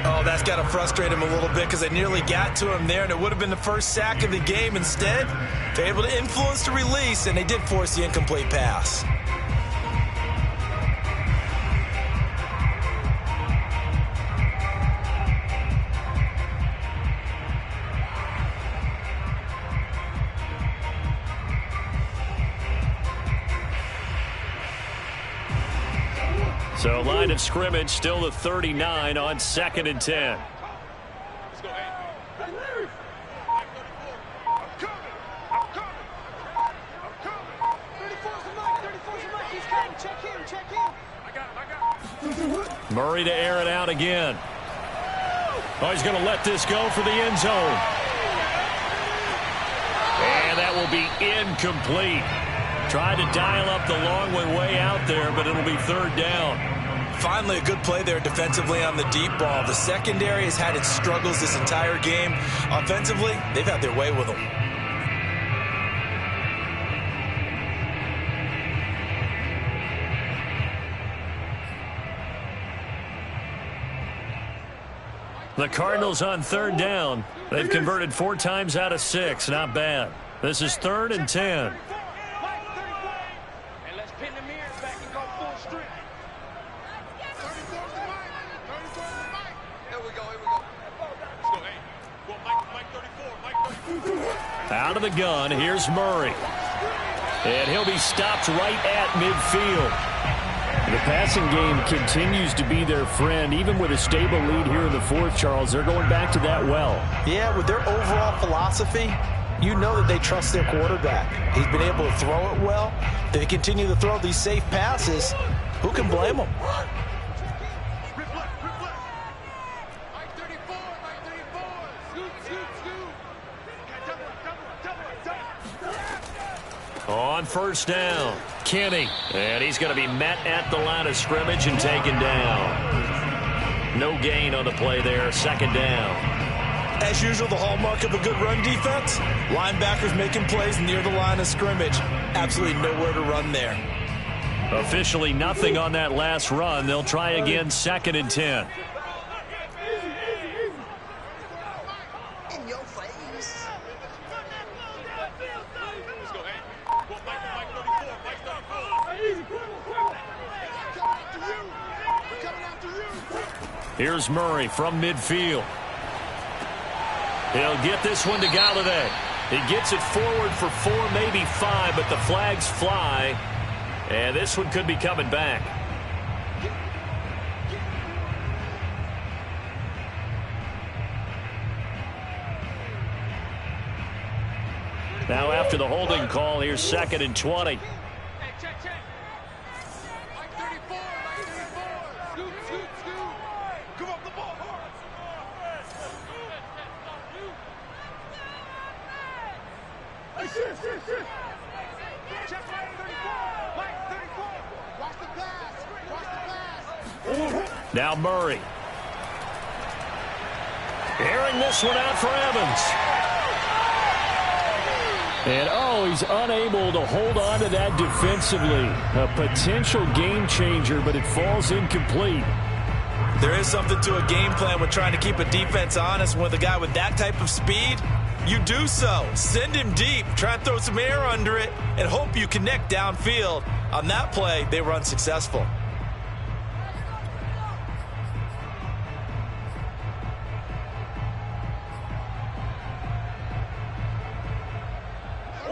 Oh, that's got to frustrate him a little bit because they nearly got to him there, and it would have been the 1st sack of the game. Instead, they're able to influence the release, and they did force the incomplete pass. So line of scrimmage still the 39 on 2nd and 10. Let's go, hey. I'm coming. 34's the Mike. 34's the Mike. He's coming. Check him. Check him. I got him. Murray to air it out again. Oh, he's going to let this go for the end zone. And that will be incomplete. Tried to dial up the long way out there, but it'll be 3rd down. Finally, a good play there defensively on the deep ball. The secondary has had its struggles this entire game. Offensively, they've had their way with them. The Cardinals on 3rd down. They've converted 4 times out of 6. Not bad. This is 3rd and 10. Hey, let's pin him Out of the gun, here's Murray. And he'll be stopped right at midfield. The passing game continues to be their friend. Even with a stable lead here in the fourth, Charles, they're going back to that well. Yeah, with their overall philosophy, you know that they trust their quarterback. He's been able to throw it well. They continue to throw these safe passes. Who can blame them? On first down, Kenny. And he's going to be met at the line of scrimmage and taken down. No gain on the play there, second down. As usual, the hallmark of a good run defense, linebackers making plays near the line of scrimmage. Absolutely nowhere to run there. Officially nothing on that last run. They'll try again, 2nd and 10. Here's Murray from midfield. He'll get this one to Galladay. He gets it forward for 4, maybe 5, but the flags fly. And this one could be coming back. Now after the holding call, here's 2nd and 20. Now Murray. Airing this one out for Evans. And he's unable to hold on to that defensively. A potential game changer, but it falls incomplete. There is something to a game plan with trying to keep a defense honest. With a guy with that type of speed, you do so. Send him deep, try and throw some air under it, and hope you connect downfield. On that play, they were unsuccessful.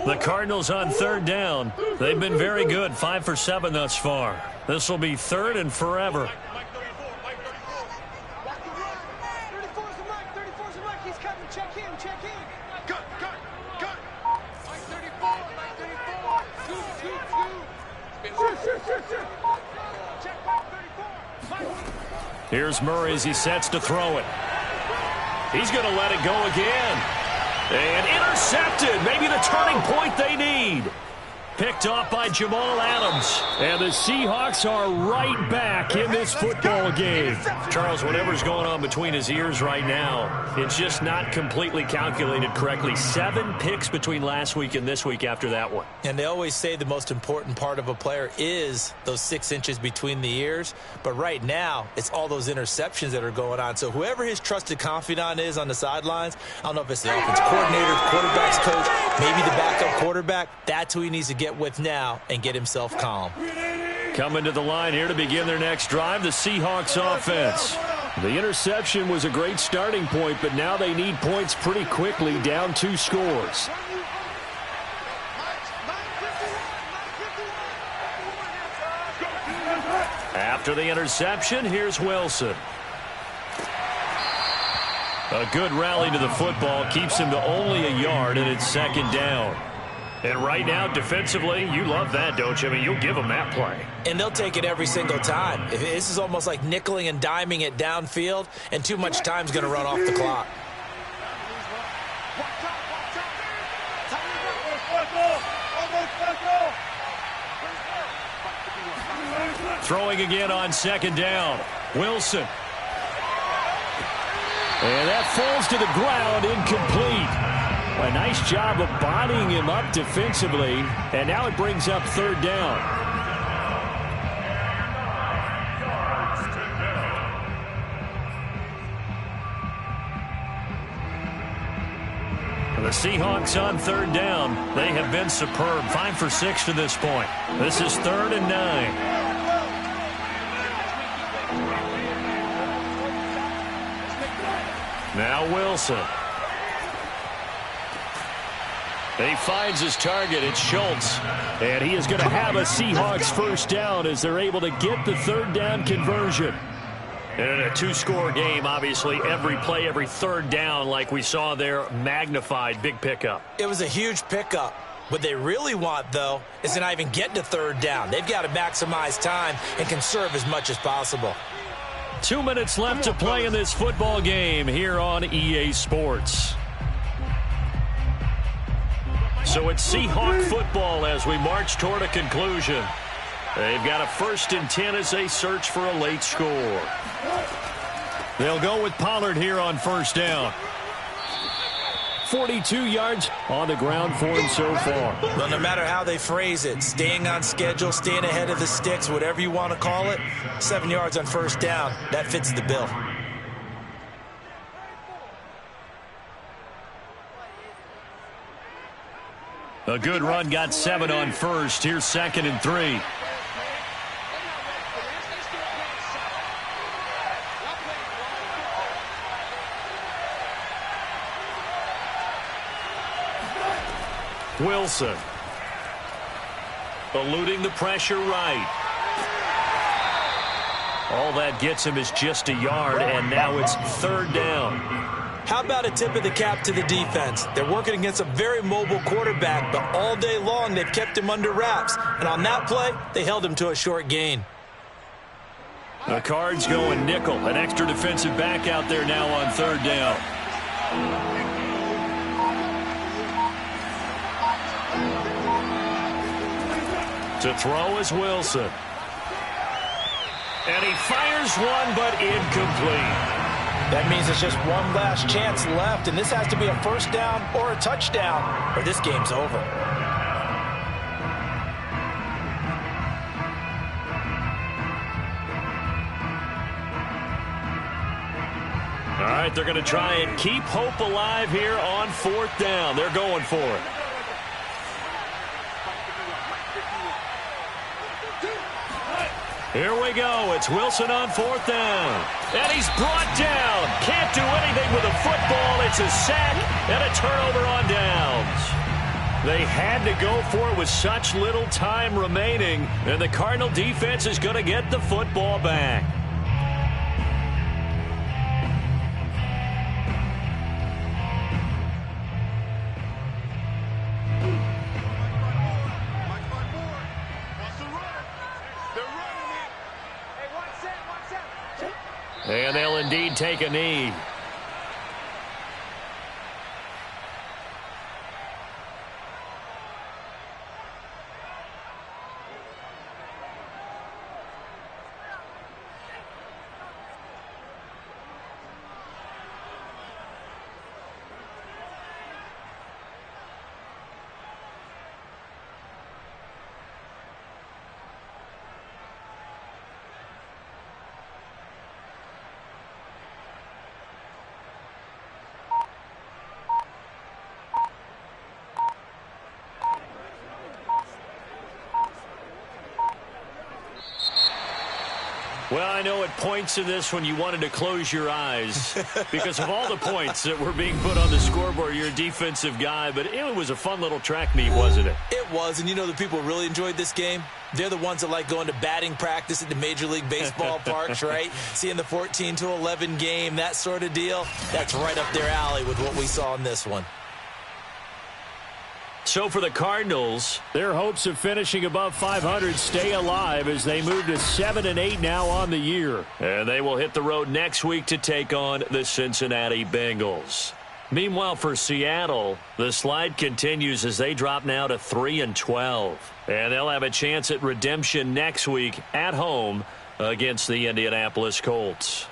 The Cardinals on 3rd down. They've been very good, 5 for 7 thus far. This will be 3rd and forever. Here's Murray as he sets to throw it. He's going to let it go again. And intercepted. Maybe the turning point they need. Picked off by Jamal Adams. And the Seahawks are right back in this football game. Charles, whatever's going on between his ears right now, it's just not completely calculated correctly. 7 picks between last week and this week after that one. And they always say the most important part of a player is those 6 inches between the ears. But right now, it's all those interceptions that are going on. So whoever his trusted confidant is on the sidelines, I don't know if it's the offense coordinator, the quarterback's coach, maybe the backup quarterback, that's who he needs to get with now and get himself calm. Coming to the line here to begin their next drive, the Seahawks offense. The interception was a great starting point, but now they need points pretty quickly, down 2 scores. After the interception, here's Wilson. A good rally to the football keeps him to only a yard, and it's 2nd down. And right now, defensively, you love that, don't you? I mean, you'll give them that play. And they'll take it every single time. This is almost like nickeling and diming it downfield, and too much time's going to run off the clock. Throwing again on 2nd down. Wilson. And that falls to the ground, incomplete. A nice job of bodying him up defensively, and now it brings up 3rd down. The Seahawks on 3rd down. They have been superb, 5 for 6 to this point. This is 3rd and 9. Now Wilson. He finds his target. It's Schultz. And he is going to have a Seahawks first down as they're able to get the third down conversion. And in a two-score game, obviously, every play, every third down, like we saw there, magnified. Big pickup. It was a huge pickup. What they really want, though, is to not even get to third down. They've got to maximize time and conserve as much as possible. 2 minutes left to play in this football game here on EA Sports. So it's Seahawk football as we march toward a conclusion. They've got a 1st and 10 as they search for a late score. They'll go with Pollard here on first down. 42 yards on the ground for him so far. Well, no matter how they phrase it, staying on schedule, staying ahead of the sticks, whatever you want to call it, 7 yards on first down, that fits the bill. A good run, got 7 on first. Here's 2nd and 3. Wilson. Eluding the pressure right. All that gets him is just a yard, and now it's third down. How about a tip of the cap to the defense? They're working against a very mobile quarterback, but all day long they've kept him under wraps. And on that play, they held him to a short gain. The Cards going nickel. An extra defensive back out there now on third down. To throw is Wilson. And he fires one, but incomplete. That means it's just one last chance left, and this has to be a first down or a touchdown, or this game's over. All right, they're going to try and keep hope alive here on fourth down. They're going for it. Here we go. It's Wilson on fourth down. And he's brought down. Can't do anything with a football. It's a sack and a turnover on downs. They had to go for it with such little time remaining. And the Cardinal defense is going to get the football back. And they'll indeed take a knee. Well, I know at points in this when you wanted to close your eyes because of all the points that were being put on the scoreboard. You're a defensive guy, but it was a fun little track meet, wasn't it? It was, and you know the people who really enjoyed this game? They're the ones that like going to batting practice at the Major League Baseball parks, right? Seeing the 14-11 game, that sort of deal. That's right up their alley with what we saw in this one. So for the Cardinals, their hopes of finishing above 500 stay alive as they move to 7-8 now on the year. And they will hit the road next week to take on the Cincinnati Bengals. Meanwhile, for Seattle, the slide continues as they drop now to 3-12. And they'll have a chance at redemption next week at home against the Indianapolis Colts.